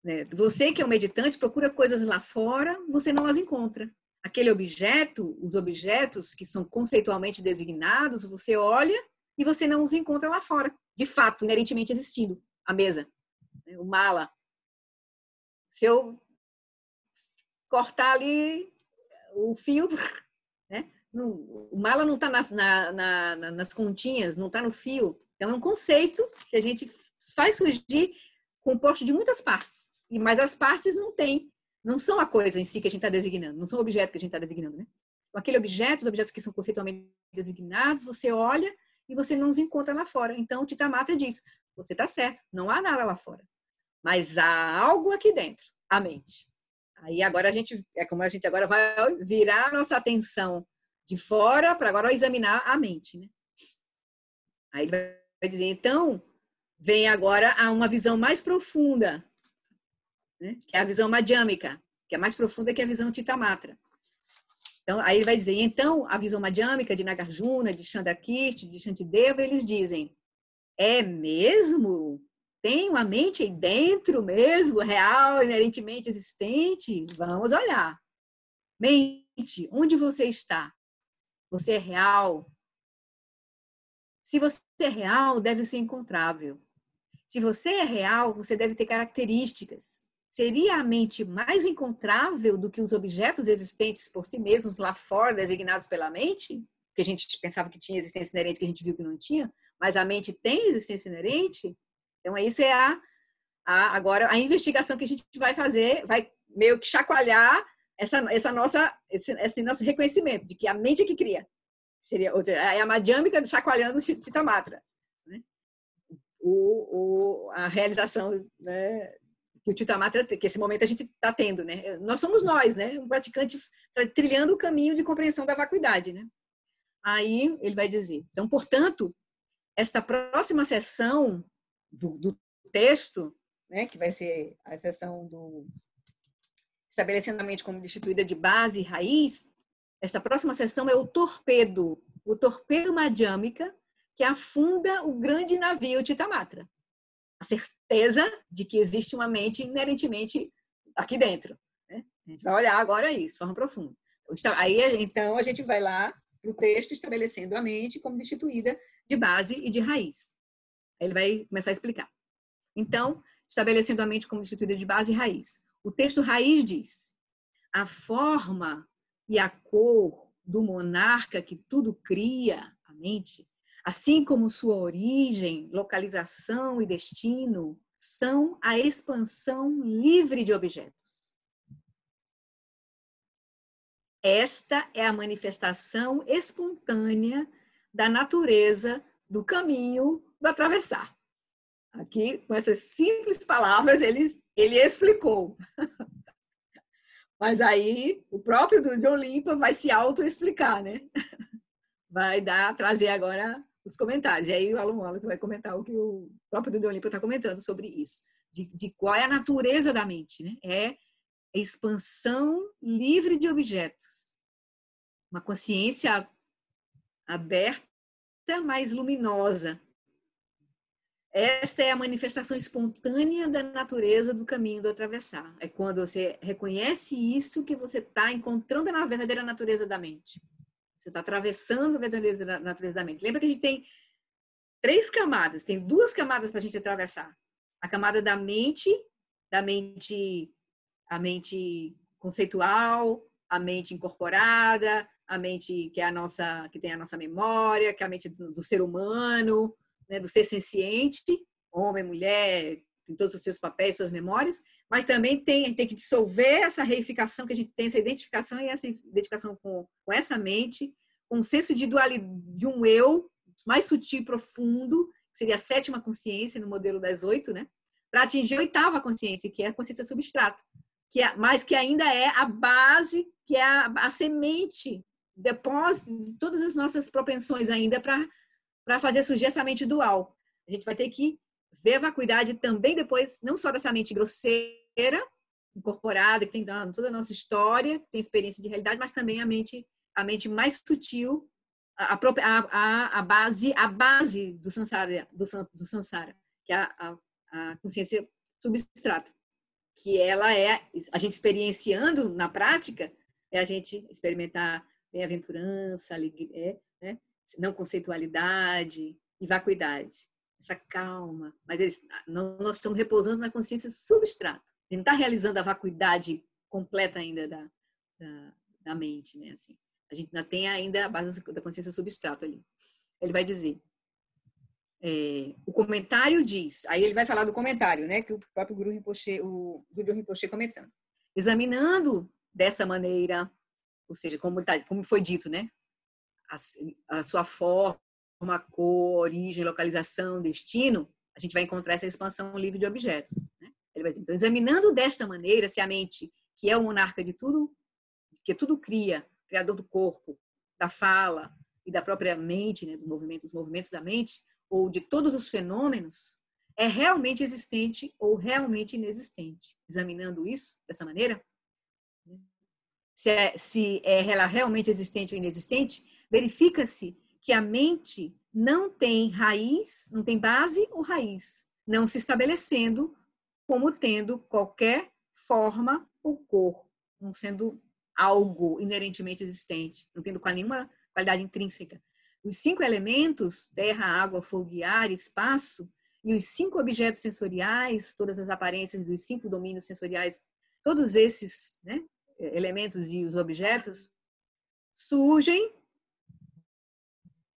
né, você que é um meditante, procura coisas lá fora, você não as encontra. Aquele objeto, os objetos que são conceitualmente designados, você olha e você não os encontra lá fora, de fato, inerentemente existindo. A mesa, né, o mala. Se eu cortar ali o fio, né? O mala não está nas continhas, não está no fio. Então, é um conceito que a gente faz surgir composto de muitas partes. Mas as partes não são a coisa em si que a gente está designando, não são o objeto que a gente está designando. Né? Então, aquele objeto, os objetos que são conceitualmente designados, você olha e você não os encontra lá fora. Então, o Chitta-Matra diz, você está certo, não há nada lá fora. Mas há algo aqui dentro, a mente. Aí agora como a gente agora vai virar a nossa atenção de fora para agora examinar a mente, né? Aí ele vai dizer, então, vem agora a uma visão mais profunda, né? Que é a visão madhyamika, que é mais profunda que a visão Chitta-Matra. Então, aí ele vai dizer, então, a visão madhyamika de Nagarjuna, de Chandrakirti, de Shantideva, eles dizem, é mesmo? Tem uma mente aí dentro mesmo, real, inerentemente existente? Vamos olhar. Mente, onde você está? Você é real? Se você é real, deve ser encontrável. Se você é real, você deve ter características. Seria a mente mais encontrável do que os objetos existentes por si mesmos lá fora, designados pela mente? Que a gente pensava que tinha existência inerente, que a gente viu que não tinha, mas a mente tem existência inerente? Então, isso é agora a investigação que a gente vai fazer, vai meio que chacoalhar esse nosso reconhecimento de que a mente é que cria. É a madhyamika chacoalhando o Chitta-Matra. Né? A realização, né, que o Chitta-Matra, que esse momento a gente está tendo. Né? Nós somos nós, né? Um praticante trilhando o caminho de compreensão da vacuidade. Né? aí ele vai dizer, então, portanto, esta próxima sessão do texto, né, que vai ser a sessão do estabelecendo a mente como destituída de base e raiz, esta próxima sessão é o torpedo madhyamika, que afunda o grande navio Chitamatra. A certeza de que existe uma mente inerentemente aqui dentro. Né? A gente vai olhar agora isso, de forma profunda. Aí, então, a gente vai lá para o texto estabelecendo a mente como destituída de base e de raiz. Aí ele vai começar a explicar. Então, estabelecendo a mente como destituída de base e raiz. O texto raiz diz: a forma e a cor do monarca que tudo cria, a mente, assim como sua origem, localização e destino, são a expansão livre de objetos. Esta é a manifestação espontânea da natureza do caminho do atravessar. Aqui, com essas simples palavras, ele explicou. Mas aí, o próprio do John Limpa vai se auto-explicar, né? Vai trazer agora os comentários. E aí o Alan Wallace vai comentar o que o próprio do John Limpa está comentando sobre isso. De qual é a natureza da mente, né? É expansão livre de objetos. Uma consciência aberta, mas luminosa. Esta é a manifestação espontânea da natureza do caminho do atravessar. É quando você reconhece isso que você está encontrando a verdadeira natureza da mente. Você está atravessando a verdadeira natureza da mente. Lembra que a gente tem 3 camadas, tem 2 camadas para a gente atravessar. A camada da mente, a mente conceitual, a mente incorporada, a mente que tem a nossa memória, que é a mente do ser humano, né, do ser senciente, homem, mulher, em todos os seus papéis, suas memórias, mas também tem que dissolver essa reificação que a gente tem, essa identificação e essa identificação com essa mente, com um senso de dualidade, de um eu mais sutil e profundo, que seria a 7ª consciência no modelo das 8, né, para atingir a 8ª consciência, que é a consciência substrata, mas que ainda é a base, que é a semente, depósito de todas as nossas propensões ainda para fazer surgir essa mente dual. A gente vai ter que ver a vacuidade também depois, não só dessa mente grosseira, incorporada, que tem toda a nossa história, que tem experiência de realidade, mas também a mente mais sutil, a base do samsara, que é a consciência substrato, que ela é, a gente experienciando na prática, é a gente experimentar bem-aventurança, alegria, né? Não conceitualidade e vacuidade, essa calma. Mas nós estamos repousando na consciência substrata. A gente não está realizando a vacuidade completa ainda da mente, né? Assim, a gente ainda tem ainda a base da consciência substrata ali. Ele vai dizer, o comentário diz, aí ele vai falar do comentário, né? Que o próprio Guru Rinpoche, o Guru Rinpoche comentando. Examinando dessa maneira, ou seja, como foi dito, né? A sua forma, cor, origem, localização, destino, a gente vai encontrar essa expansão livre de objetos. Né? Ele vai dizer, então, examinando desta maneira, se a mente, que é o monarca de tudo, que tudo cria, criador do corpo, da fala e da própria mente, né, dos movimentos da mente, ou de todos os fenômenos, é realmente existente ou realmente inexistente. Examinando isso dessa maneira, se ela realmente existente ou inexistente, verifica-se que a mente não tem raiz, não tem base ou raiz, não se estabelecendo como tendo qualquer forma ou cor, não sendo algo inerentemente existente, não tendo nenhuma qualidade intrínseca. Os 5 elementos, terra, água, fogo e ar, espaço, e os 5 objetos sensoriais, todas as aparências dos 5 domínios sensoriais, todos esses, né, elementos e os objetos, surgem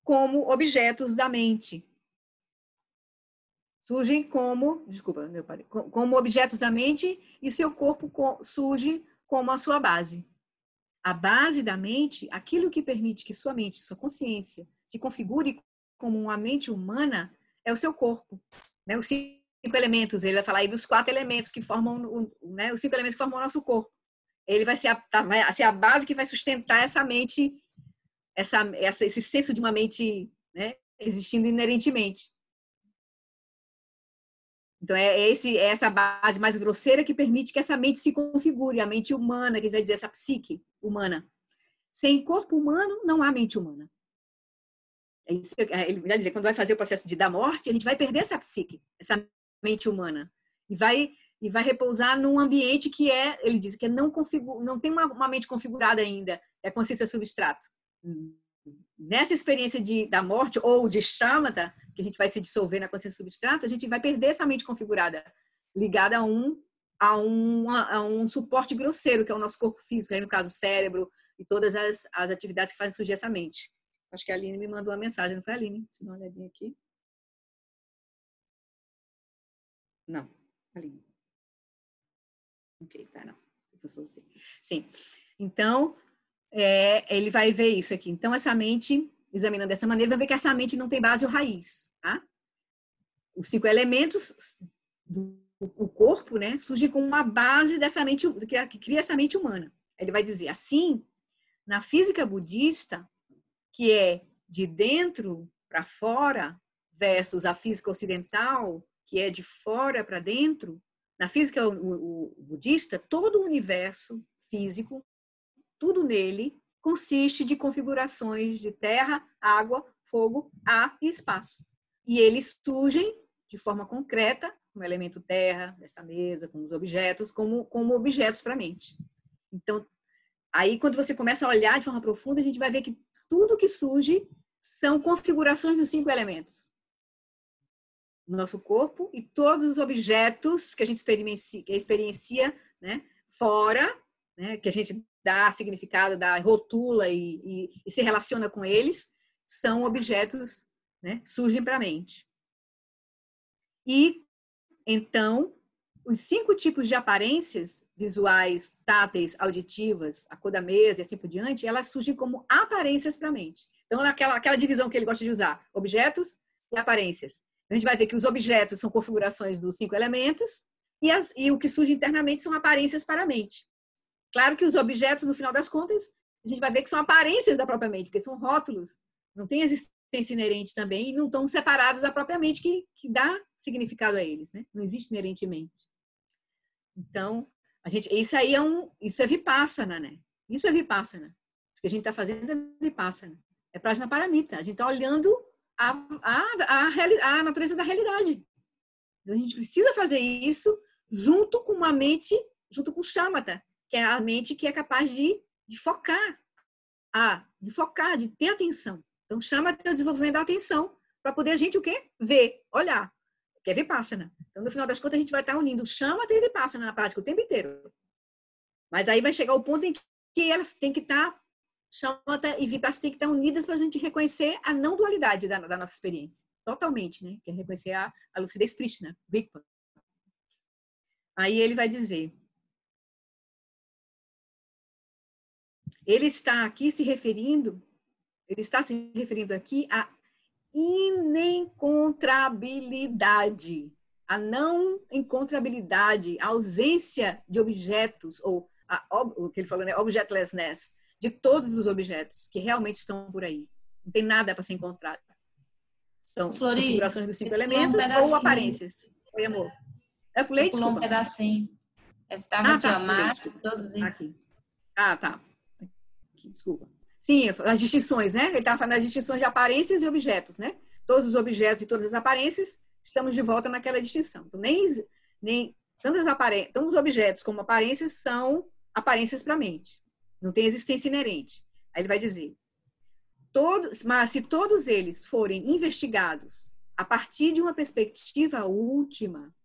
como objetos da mente. Surgem como objetos da mente e seu corpo surge como a sua base. A base da mente, aquilo que permite que sua mente, sua consciência, se configure como uma mente humana, é o seu corpo. Né? Os 5 elementos, ele vai falar aí dos 4 elementos que formam, né, os 5 elementos que formam o nosso corpo. Ele vai ser a base que vai sustentar essa mente esse senso de uma mente, né, existindo inerentemente. Então, é essa base mais grosseira que permite que essa mente se configure, a mente humana, que a gente vai dizer, essa psique humana. Sem corpo humano, não há mente humana. Ele vai dizer, quando vai fazer o processo da morte, a gente vai perder essa psique, essa mente humana. E vai repousar num ambiente que ele diz, que não tem uma mente configurada ainda, é a consciência substrato. Nessa experiência da morte, ou de shamatha, que a gente vai se dissolver na consciência substrato, a gente vai perder essa mente configurada, ligada a um suporte grosseiro, que é o nosso corpo físico, aí no caso o cérebro, e todas as atividades que fazem surgir essa mente. Acho que a Aline me mandou uma mensagem, não foi a Aline? Deixa eu dar uma olhadinha aqui. Não, Aline. Ok, tá, não. Sim. Então, ele vai ver isso aqui. Então, essa mente, examinando dessa maneira, vai ver que essa mente não tem base ou raiz, tá? Os 5 elementos do corpo, né, surgem com uma base dessa mente, que cria essa mente humana. Ele vai dizer assim, na física budista, que é de dentro para fora, versus a física ocidental, que é de fora para dentro, na física budista, todo o universo físico, tudo nele, consiste de configurações de terra, água, fogo, ar e espaço. E eles surgem de forma concreta, como elemento terra, desta mesa, com os objetos, como objetos para a mente. Então, aí quando você começa a olhar de forma profunda, a gente vai ver que tudo que surge são configurações dos 5 elementos. No nosso corpo e todos os objetos que a gente experiencia, né, fora, né, que a gente dá significado, rotula e se relaciona com eles, são objetos, né, surgem para a mente. E, então, os 5 tipos de aparências, visuais, táteis, auditivas, a cor da mesa e assim por diante, elas surgem como aparências para a mente. Então, aquela divisão que ele gosta de usar, objetos e aparências. A gente vai ver que os objetos são configurações dos 5 elementos e o que surge internamente são aparências para a mente. Claro que os objetos, no final das contas, a gente vai ver que são aparências da própria mente, porque são rótulos, não tem existência inerente também e não estão separados da própria mente que dá significado a eles, né? Não existe inerentemente. Então, isso é vipassana, né? Isso é vipassana. O que a gente está fazendo é vipassana. É prajnaparamita. A gente está olhando a natureza da realidade. Então, a gente precisa fazer isso junto com uma mente, junto com o shamatha, que é a mente que é capaz de focar, de ter atenção. Então, shamatha é o desenvolvimento da atenção para poder a gente o quê? Ver, olhar, que é vipassana. Então, no final das contas, a gente vai estar unindo shamatha e vipassana na prática o tempo inteiro. Mas aí vai chegar o ponto em que elas têm que estar, shamatha e vipassana têm que estar unidas para a gente reconhecer a não dualidade da nossa experiência. Totalmente, né? Que é reconhecer a lucidez prístina, Rigpa. Aí ele vai dizer, ele está se referindo aqui à inencontrabilidade, a não encontrabilidade, a ausência de objetos, ou o que ele falou, né, objectlessness, de todos os objetos que realmente estão por aí. Não tem nada para ser encontrado. São configurações dos 5 elementos ou aparências. Oi, amor. Eu pulei, desculpa. Um pedacinho. Estava aqui, ó, massa, todos isso. Aqui. Ah, tá. Aqui, desculpa. Sim, as distinções, né? Ele estava falando das distinções de aparências e objetos, né? Todos os objetos e todas as aparências, estamos de volta naquela distinção. Então, tanto os objetos como aparências são aparências para a mente. Não tem existência inerente. Aí ele vai dizer, mas se todos eles forem investigados a partir de uma perspectiva última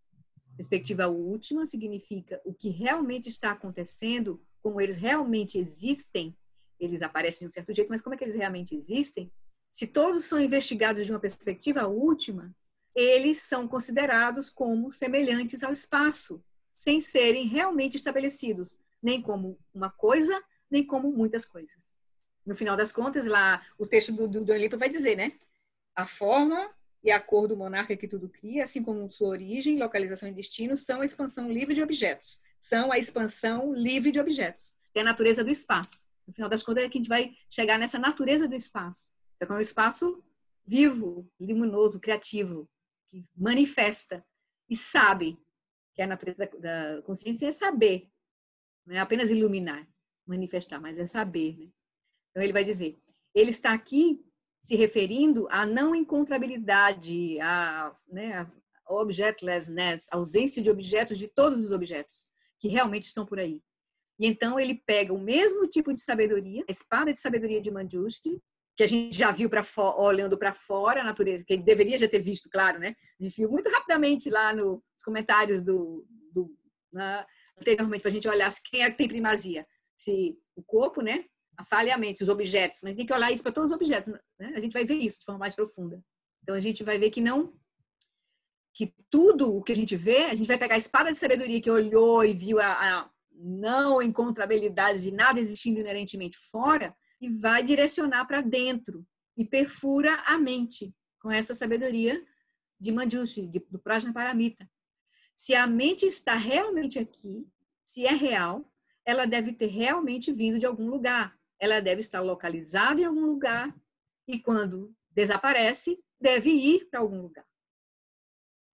significa o que realmente está acontecendo, como eles realmente existem, eles aparecem de um certo jeito, mas como é que eles realmente existem? Se todos são investigados de uma perspectiva última, eles são considerados como semelhantes ao espaço, sem serem realmente estabelecidos, nem como uma coisa, nem como muitas coisas. No final das contas, lá o texto do Dona vai dizer, né? A forma e a cor do monarca que tudo cria, assim como sua origem, localização e destino, são a expansão livre de objetos. São a expansão livre de objetos. É a natureza do espaço. No final das contas, é que a gente vai chegar nessa natureza do espaço. Então, é um espaço vivo, luminoso, criativo, que manifesta e sabe, que a natureza da consciência é saber, não é apenas iluminar, manifestar, mas é saber. Né? Então, ele vai dizer, ele está aqui se referindo à não encontrabilidade, a objectlessness, ausência de objetos, de todos os objetos que realmente estão por aí. E então ele pega o mesmo tipo de sabedoria, a espada de sabedoria de Manjushri, que a gente já viu olhando para fora, a natureza, que ele deveria já ter visto, claro, né? A gente viu muito rapidamente lá nos comentários anteriormente, para a gente olhar quem é que tem primazia. Se o corpo, né? A falha e a mente, os objetos. Mas tem que olhar isso para todos os objetos. Né? A gente vai ver isso de forma mais profunda. Então a gente vai ver que tudo o que a gente vê, a gente vai pegar a espada de sabedoria que olhou e viu a não encontrabilidade de nada existindo inerentemente fora e vai direcionar para dentro e perfura a mente com essa sabedoria de Manjushri, do Prajnaparamita. Se a mente está realmente aqui, se é real, ela deve ter realmente vindo de algum lugar. Ela deve estar localizada em algum lugar e quando desaparece, deve ir para algum lugar.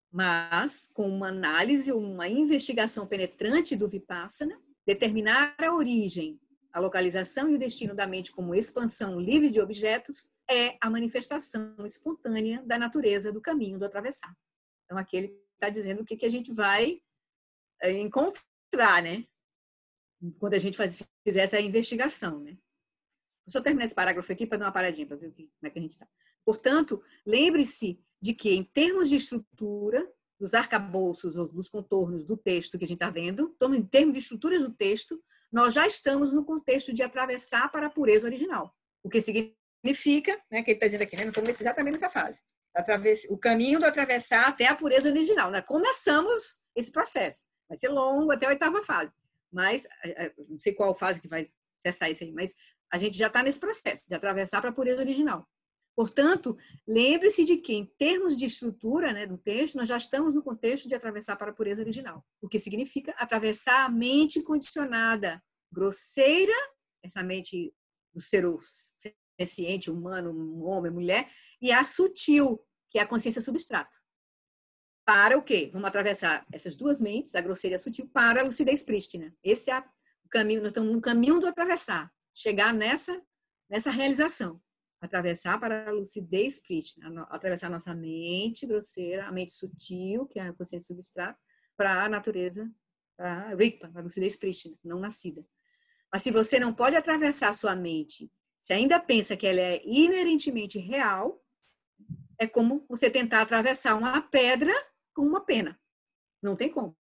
Mas, com uma análise, uma investigação penetrante do Vipassana, determinar a origem, a localização e o destino da mente como expansão livre de objetos é a manifestação espontânea da natureza do caminho do atravessar. Então, aqui ele está dizendo o que a gente vai encontrar, né? Quando a gente fizer essa investigação, né? Vou só terminar esse parágrafo aqui para dar uma paradinha, para ver como é que a gente está. Portanto, lembre-se de que, em termos de estrutura, dos arcabouços ou dos contornos do texto que a gente está vendo, então, em termos de estruturas do texto, nós já estamos no contexto de atravessar para a pureza original. O que significa, né, que ele está dizendo aqui, né, nós estamos exatamente nessa fase. O caminho do atravessar até a pureza original. Nós começamos esse processo. Vai ser longo até a 8ª fase. Mas, não sei qual fase que vai cessar isso aí, mas a gente já está nesse processo de atravessar para a pureza original. Portanto, lembre-se de que, em termos de estrutura, né, do texto, nós já estamos no contexto de atravessar para a pureza original. O que significa atravessar a mente condicionada, grosseira, essa mente do ser senciente, humano, um homem, mulher, e a sutil, que é a consciência substrata. Para o quê? Vamos atravessar essas duas mentes, a grosseira e a sutil, para a lucidez prístina. Esse é o caminho, nós estamos no caminho do atravessar, chegar nessa realização. Atravessar para a lucidez prístina, atravessar a nossa mente grosseira, a mente sutil, que é a consciência substrata, para a natureza, para a Rigpa, para a lucidez prístina, não nascida. Mas se você não pode atravessar a sua mente, se ainda pensa que ela é inerentemente real, é como você tentar atravessar uma pedra com uma pena. Não tem como.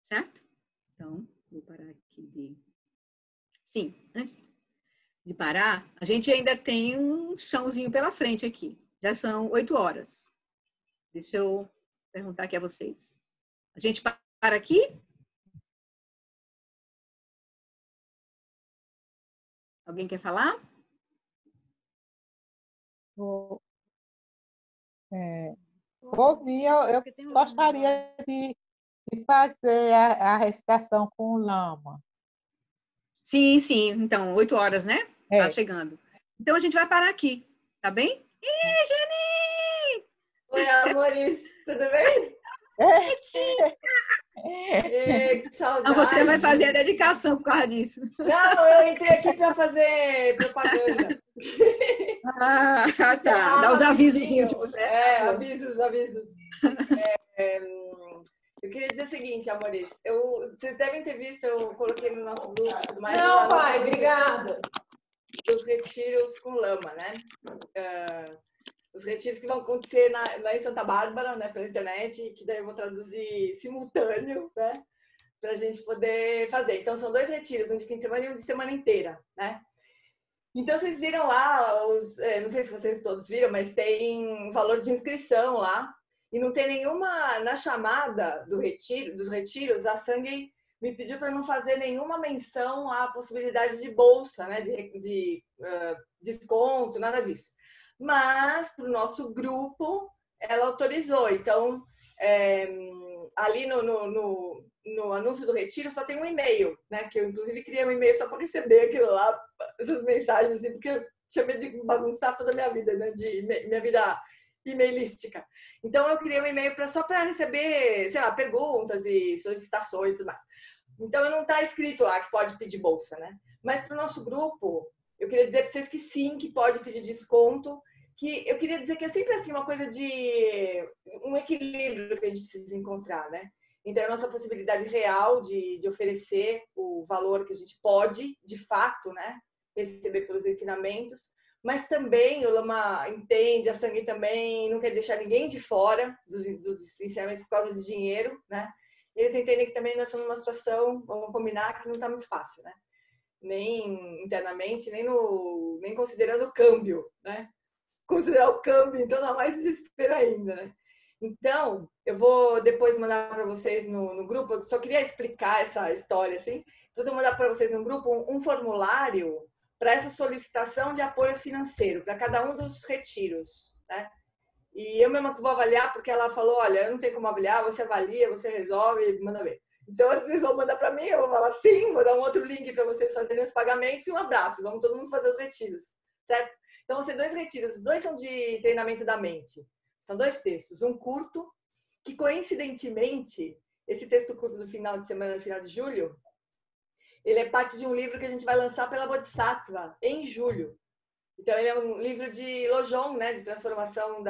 Certo? Então, vou parar aqui Sim, antes de parar, a gente ainda tem um chãozinho pela frente aqui. Já são 8 horas. Deixa eu perguntar aqui a vocês. A gente para aqui? Alguém quer falar? Ouvi, eu gostaria de fazer a recitação com o Lama. Sim, sim. Então, 8 horas, né? Tá É. chegando. Então, a gente vai parar aqui, tá bem? Ih, Jani! Oi, amores, tudo bem? Que saudade. Não, você vai fazer a dedicação por causa disso. Não, eu entrei aqui para fazer propaganda. Ah, tá. Dá os avisos últimos, né? Avisos. Eu queria dizer o seguinte, amores. Vocês devem ter visto, eu coloquei no nosso grupo e tudo mais. Não, pai, obrigada. Os retiros com lama, né? Os retiros que vão acontecer lá em Santa Bárbara, né, pela internet, que daí eu vou traduzir simultâneo, né, para a gente poder fazer. Então, são 2 retiros, um de fim de semana e um de semana inteira, né? Então, vocês viram lá, não sei se vocês todos viram, mas tem valor de inscrição lá, e não tem nenhuma, na chamada dos retiros, a Sangue me pediu para não fazer nenhuma menção à possibilidade de bolsa, né, de desconto, nada disso. Mas, para o nosso grupo, ela autorizou. Então, ali no anúncio do retiro só tem um e-mail, né? Que eu, inclusive, criei um e-mail só para receber aquilo lá, essas mensagens, assim, porque eu tinha medo de bagunçar toda a minha vida, né? Minha vida e-mailística. Então, eu criei um e-mail só para receber, sei lá, perguntas e solicitações e tudo mais. Então, não está escrito lá que pode pedir bolsa, né? Mas para o nosso grupo, eu queria dizer para vocês que sim, que pode pedir desconto, que eu queria dizer que é sempre assim uma coisa de um equilíbrio que a gente precisa encontrar, né? Entre a nossa possibilidade real de oferecer o valor que a gente pode, de fato, né? Receber pelos ensinamentos, mas também o Lama entende, a Sangye também não quer deixar ninguém de fora dos ensinamentos por causa de dinheiro, né? E eles entendem que também nós estamos numa situação, vamos combinar, que não está muito fácil, né? Nem internamente, nem considerando o câmbio, né? Considerar o câmbio, então dá mais desespero ainda, né? Então, eu vou depois mandar para vocês no grupo, eu só queria explicar essa história, assim. Depois eu vou mandar para vocês no grupo um formulário para essa solicitação de apoio financeiro, para cada um dos retiros, né? E eu mesma que vou avaliar, porque ela falou, olha, eu não tenho como avaliar, você avalia, você resolve, manda ver. Então, vocês vão mandar para mim, eu vou falar sim, vou dar um outro link para vocês fazerem os pagamentos e um abraço. Vamos todo mundo fazer os retiros, certo? Então, vão ser 2 retiros. Os 2 são de treinamento da mente. São 2 textos. Um curto, que coincidentemente, esse texto curto do final de semana, no final de julho, ele é parte de um livro que a gente vai lançar pela Bodhisattva em julho. Então, ele é um livro de Lojong, né, de transformação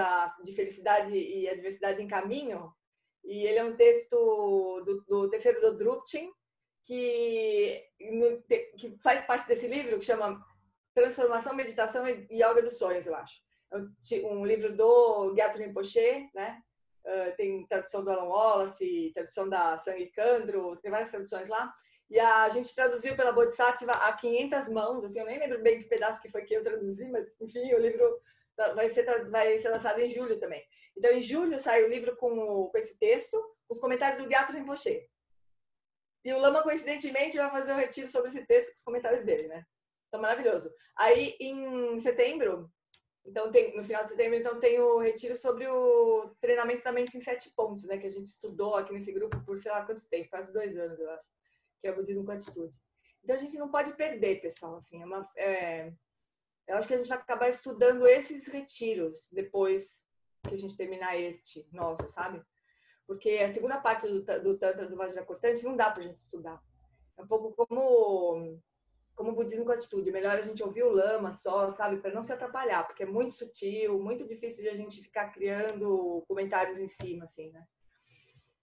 de felicidade e adversidade em caminho. E ele é um texto do terceiro do Drupchen, que faz parte desse livro, que chama Transformação, Meditação e Yoga dos Sonhos, eu acho. É um livro do Gyatso Rinpoche, né? Tem tradução do Alan Wallace, tradução da Sangye Khandro, tem várias traduções lá. E a gente traduziu pela Bodhisattva a 500 mãos, assim, eu nem lembro bem que pedaço que foi que eu traduzi, mas, enfim, o livro vai ser lançado em julho também. Então, em julho sai o livro com esse texto, os comentários do Gyatso Rinpoche. E o Lama, coincidentemente, vai fazer um retiro sobre esse texto com os comentários dele, né? Então, maravilhoso. Aí, em setembro, então no final de setembro, então tem o retiro sobre o treinamento da mente em 7 pontos, né? Que a gente estudou aqui nesse grupo por sei lá quanto tempo, quase 2 anos, eu acho, que é o budismo com atitude. Então a gente não pode perder, pessoal. Assim, eu acho que a gente vai acabar estudando esses retiros depois que a gente terminar este nosso, sabe? Porque a segunda parte do Tantra do Vajracortante não dá pra gente estudar. É um pouco como o budismo com atitude. É melhor a gente ouvir o Lama só, sabe? Para não se atrapalhar, porque é muito sutil, muito difícil de a gente ficar criando comentários em cima, assim, né?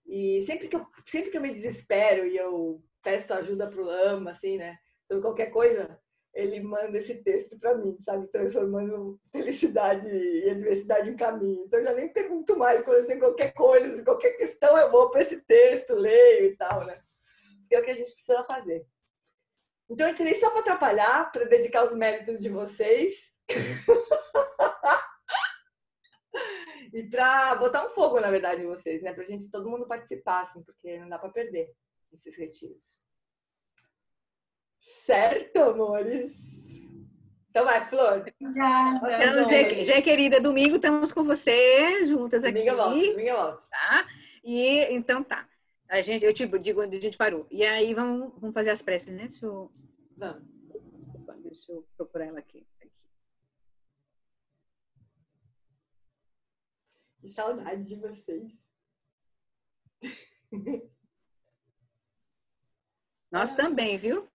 E sempre que eu me desespero e eu peço ajuda pro Lama, assim, né? Sobre qualquer coisa, ele manda esse texto para mim, sabe? Transformando felicidade e adversidade em caminho. Então, eu já nem pergunto mais quando eu tenho qualquer coisa, qualquer questão, eu vou para esse texto, leio e tal, né? Que é o que a gente precisa fazer. Então, eu entrei só para atrapalhar, para dedicar os méritos de vocês. E para botar um fogo, na verdade, em vocês, né? Para todo mundo participar, assim, porque não dá para perder esses retiros. Certo, amores? Então vai, Flor. Obrigada. Então, Gê, querida, domingo estamos com você, juntas aqui. Domingo eu volto. Tá? E, então tá. Eu te digo onde a gente parou. E aí vamos fazer as preces, né? Vamos. Deixa eu procurar ela aqui. Que saudade de vocês. Nós também, viu?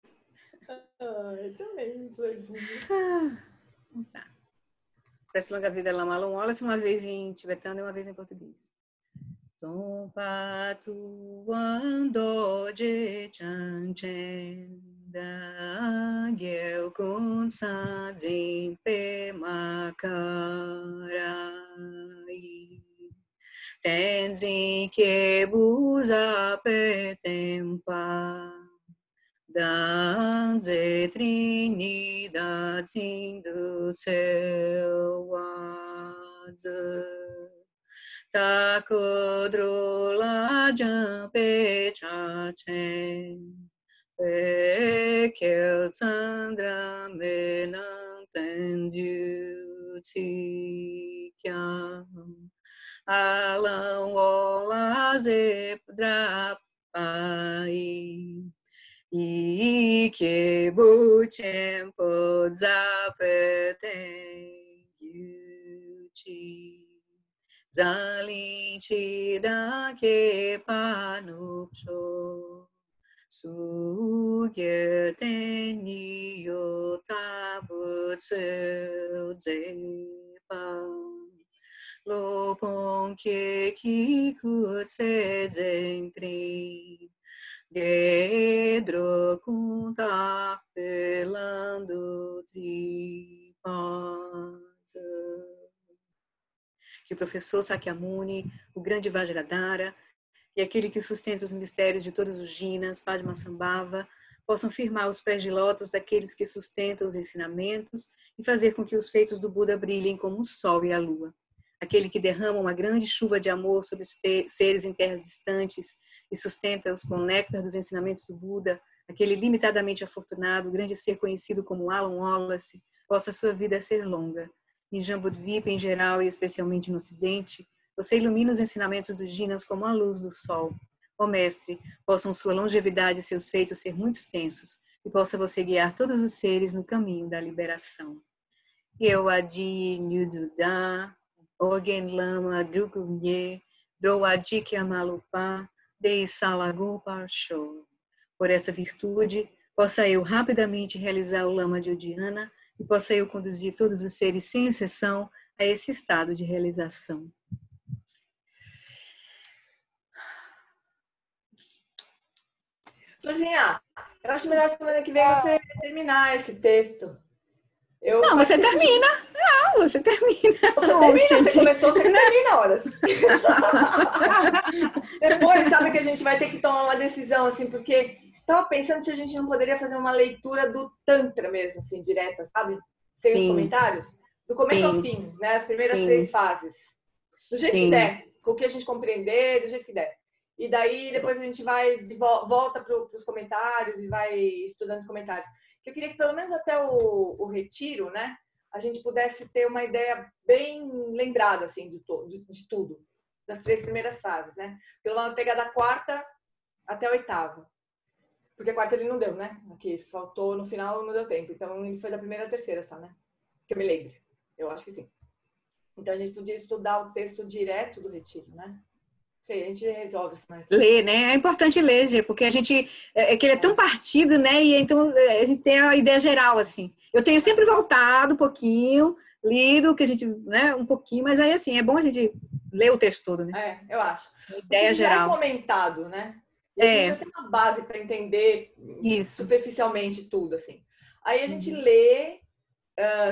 Eu também, Florzinha. Tá. Prece longa vida, Lama Long Wallace, uma vez em tibetano e uma vez em português. Tompa tuando je chanchen da gyel kun sa jin pe makarai tenzin ke buza pe tempa danze trinidad do céu Takodrola jampe chachen Pekel Sandra menantendiu tikyam Alam ola zeprapai. Ike buchempo zapeten yuchi. Zalinchi da ke panupcho. Sugeten niyo tabutsu zepa. Lopon ke kikutse zentri. Gedro kunta pelando tripanza. Que o professor Sakyamuni, o grande Vajradhara, e aquele que sustenta os mistérios de todos os jinas, Padmasambhava, possam firmar os pés de lótus daqueles que sustentam os ensinamentos e fazer com que os feitos do Buda brilhem como o sol e a lua. Aquele que derrama uma grande chuva de amor sobre os seres em terras distantes e sustenta-os com o néctar dos ensinamentos do Buda, aquele limitadamente afortunado, grande ser conhecido como Alan Wallace, possa sua vida ser longa. Em Jambudvipa em geral e especialmente no Ocidente, você ilumina os ensinamentos dos jinas como a luz do sol. Ó Mestre, possam sua longevidade e seus feitos ser muito extensos, e possa você guiar todos os seres no caminho da liberação. Eu adi Nyududa, Orgen Lama Drugunye, Drowadikya Malupá, Dei Salago Parshô. Por essa virtude, possa eu rapidamente realizar o Lama de Udiana e possa eu conduzir todos os seres sem exceção a esse estado de realização. Florzinha, eu acho melhor semana que vem você terminar esse texto. Não, você termina. Não, você termina. Você termina, você começou, você termina, horas. Depois, sabe que a gente vai ter que tomar uma decisão, assim, porque tava pensando se a gente não poderia fazer uma leitura do Tantra mesmo, assim, direta, sabe? Sem os comentários. Do começo ao fim, né? As primeiras 3 fases. Do jeito que der. Com o que a gente compreender, do jeito que der. E daí, depois a gente vai, volta para os comentários e vai estudando os comentários. Eu queria que pelo menos até o retiro, né, a gente pudesse ter uma ideia bem lembrada, assim, de tudo, das 3 primeiras fases, né? Porque vamos pegar da 4ª até a 8ª. Porque a 4ª ele não deu, né? Aqui faltou no final, não deu tempo. Então ele foi da 1ª à 3ª só, né? Que eu me lembre. Eu acho que sim. Então a gente podia estudar o texto direto do retiro, né? Sei, a gente resolve essa marca. Ler, né? É importante ler, Gê, porque a gente... É que ele é tão partido, né? E então a gente tem a ideia geral, assim. Eu tenho sempre voltado um pouquinho, lido, que a gente... né? Um pouquinho, mas aí, assim, é bom a gente ler o texto todo, né? Eu acho. A ideia geral. Já é comentado, né? E a gente já tem uma base para entender superficialmente tudo, assim. Aí a gente lê,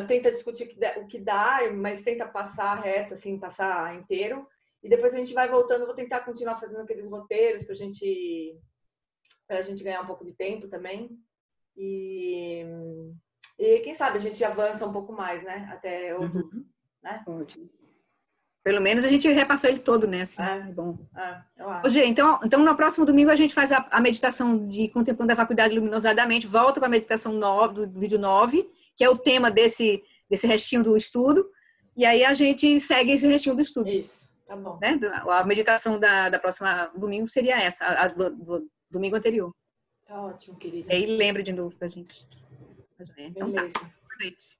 tenta discutir o que dá, mas tenta passar reto, assim, passar inteiro. E depois a gente vai voltando, vou tentar continuar fazendo aqueles roteiros pra gente ganhar um pouco de tempo também. E quem sabe a gente avança um pouco mais, né? Até outubro, né? Ótimo. Pelo menos a gente repassou ele todo, né? Assim, é bom. Eu acho. Gê, então no próximo domingo a gente faz a meditação de Contemplando a Vacuidade Luminosamente, volta para a meditação 9, do vídeo 9, que é o tema desse restinho do estudo. E aí a gente segue esse restinho do estudo. Isso. Tá bom. Né? A meditação da próxima domingo seria essa, a do domingo anterior. Tá ótimo, querida. E aí lembra de novo pra gente. Então, beleza. Tá. Boa noite.